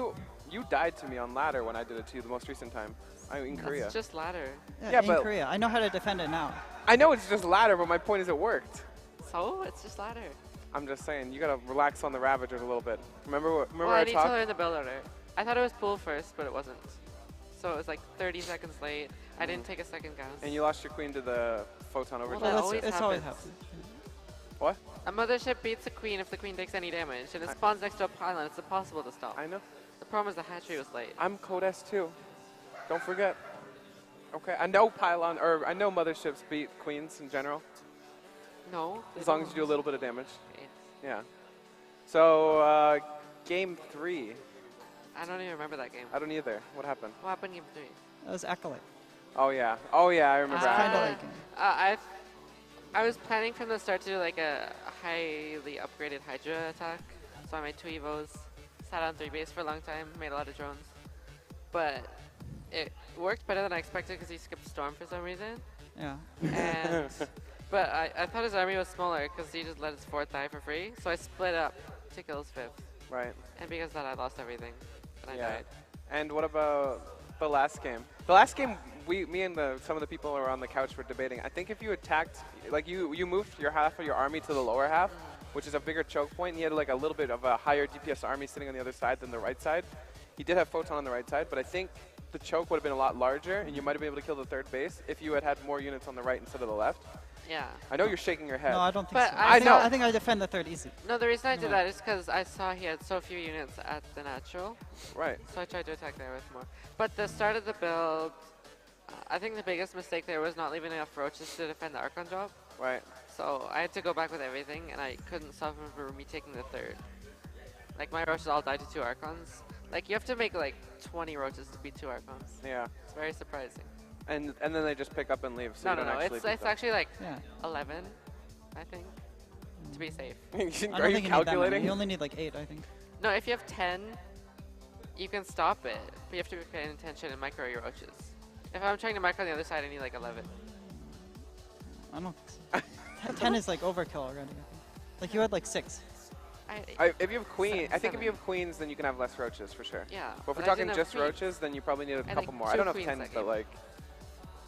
You died to me on ladder when I did it to you the most recent time. In Korea. It's just ladder. it. Yeah, in but- Korea. I know how to defend it now. I know it's just ladder, but my point is it worked. So it's just ladder. I'm just saying, you gotta relax on the Ravagers a little bit. Remember Well, I I need to talked? learn the build order. I thought it was pool first, but it wasn't. So it was like 30 seconds late. I didn't take a second gas. And you lost your queen to the photon Well, overcharge. that Well, always it's always happens. happens. What? A mothership beats a queen if the queen takes any damage, and it spawns next to a pylon. It's impossible to stop. I know. The problem is the hatchery was late. I'm Code S too. Don't forget. Okay, I know pylon, or I know motherships beat queens in general, No. they as long as don't. you do a little bit of damage. Okay. Yeah. So, game 3. I don't even remember that game. I don't either. What happened? What happened in game 3? That was Acolyte. Oh yeah. Oh yeah, I remember. Kinda Acolyte. like it. I was planning from the start to do like a highly upgraded Hydra attack. So I made 2 Evos, sat on 3 base for a long time, made a lot of drones. But it worked better than I expected because he skipped Storm for some reason. Yeah. And but I thought his army was smaller because he just let his 4th die for free. So I split up to kill his 5th. Right. And because of that, I lost everything. And I Yeah. died. And what about the last game? The last game, me and some of the people who were on the couch were debating. I think if you attacked, like you moved your half of your army to the lower half, which is a bigger choke point, and you had like a little bit of a higher DPS army sitting on the other side than the right side. He did have Photon on the right side, but I think the choke would have been a lot larger, and you might have been able to kill the 3rd base if you had had more units on the right instead of the left. Yeah. I know you're shaking your head. No, I don't think But so. I think know. I think I defend the 3rd easy. No, the reason I did No. that is because I saw he had so few units at the natural. Right. So I tried to attack there with more. But the start of the build, I think the biggest mistake there was not leaving enough roaches to defend the Archon job. Right. So I had to go back with everything, and I couldn't stop him from me taking the 3rd. Like my roaches all died to 2 Archons. Like you have to make like 20 roaches to beat 2 Archons. Yeah. It's very surprising. And then they just pick up and leave. So No, you no, don't no. actually It's beat them. actually like Yeah. 11, I think, to be safe. I Are don't you think you need that many. calculating? You only need like 8, I think. No, if you have 10, you can stop it, but you have to be paying attention and micro your roaches. If I'm trying to micro on the other side, I need like 11. I don't think so. 10 is like overkill already. I think. Like you had like 6. If you have queen, I think if you Seven. have queens, then you can have less roaches for sure. Yeah. But if we're I talking didn't have just queens. roaches, then you probably need a had, couple like, more. I 2 don't have queens 10s, that but game. like,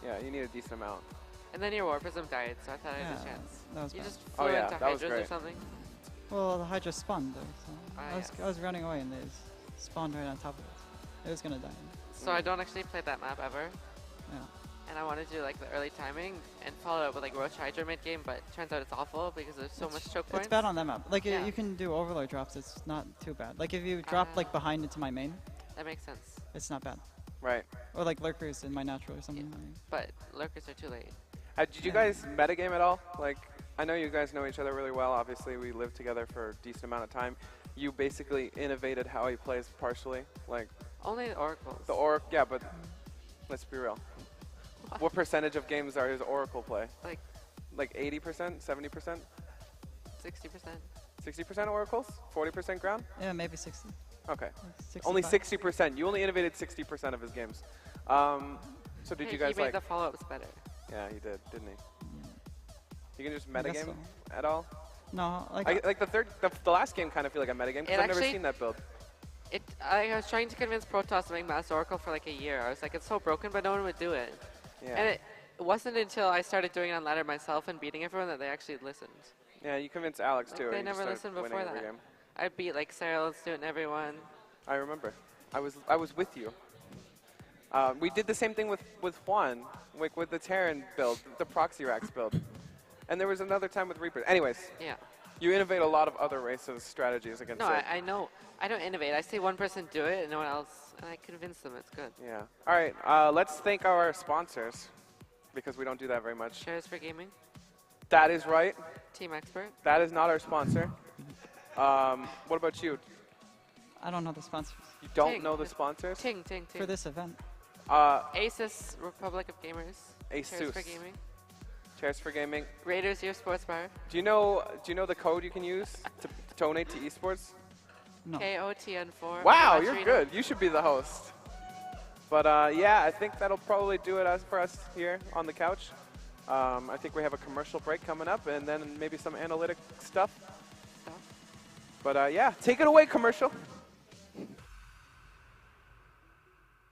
yeah, you need a decent amount. And then your Warprism died, so I thought I had a Yeah, chance. that was You bad. just Oh, flew yeah, into that was Hydras or great. something. Well, the Hydra spawned though, so Ah, yes. I was running away and they just spawned right on top of it. It was gonna die. So I don't actually play that map ever. Yeah. And I wanted to do like the early timing and follow it with like Roach Hydra mid game, but turns out it's awful because there's so much choke points. It's bad on that map. Like Yeah. you can do overlord drops. It's not too bad. Like if you drop like behind into my main, That makes sense. it's not bad. Right. Or like lurkers in my natural or something. Like, But lurkers are too late. Did you guys metagame at all? Like, I know you guys know each other really well. Obviously, we lived together for a decent amount of time. You basically innovated how he plays partially. Like, Only the Oracles. the Oracle, yeah, but let's be real. What percentage of games are his Oracle play? Like 80%, 70%, 60%. 60% Oracles, 40% ground? yeah, maybe 60. Okay. Like Only 65. 60%. You only innovated 60% of his games. So did Hey, you guys he made like? the follow-ups better. Yeah, he did, didn't he? You can just I guess metagame so. at all? No, like Like the last game kind of feel like a metagame because It I've never actually- seen that build. I was trying to convince Protoss to make Mass Oracle for like a year. I was like, it's so broken, but no one would do it. Yeah. And it wasn't until I started doing it on ladder myself and beating everyone that they actually listened. Yeah, you convinced Alex Like, too. they and you never started listened winning before every that. game. I beat like Sarah and Stu and everyone. I remember. I was with you. We did the same thing with Juan, like with the Terran build, the Proxy Racks build. And there was another time with Reapers. Anyways, Yeah. you innovate a lot of other races' strategies against No, it. I know. I don't innovate. I see one person do it and no one else, and I convince them it's good. Yeah. All right, let's thank our sponsors because we don't do that very much. Shares for gaming, That is right. Team Expert. That is not our sponsor. What about you? I don't know the sponsors You don't Ting. know the sponsors? Ting, ting, ting. for this event. Asus, Republic of Gamers. Shares for Asus. gaming. Chairs for Gaming. Raiders, your sports bar. Do you know the code you can use to donate to esports? No. KOTN4. Wow, you're good. You should be the host. But yeah, I think that'll probably do it for us here on the couch. I think we have a commercial break coming up, and then maybe some analytic stuff. But yeah, take it away, commercial.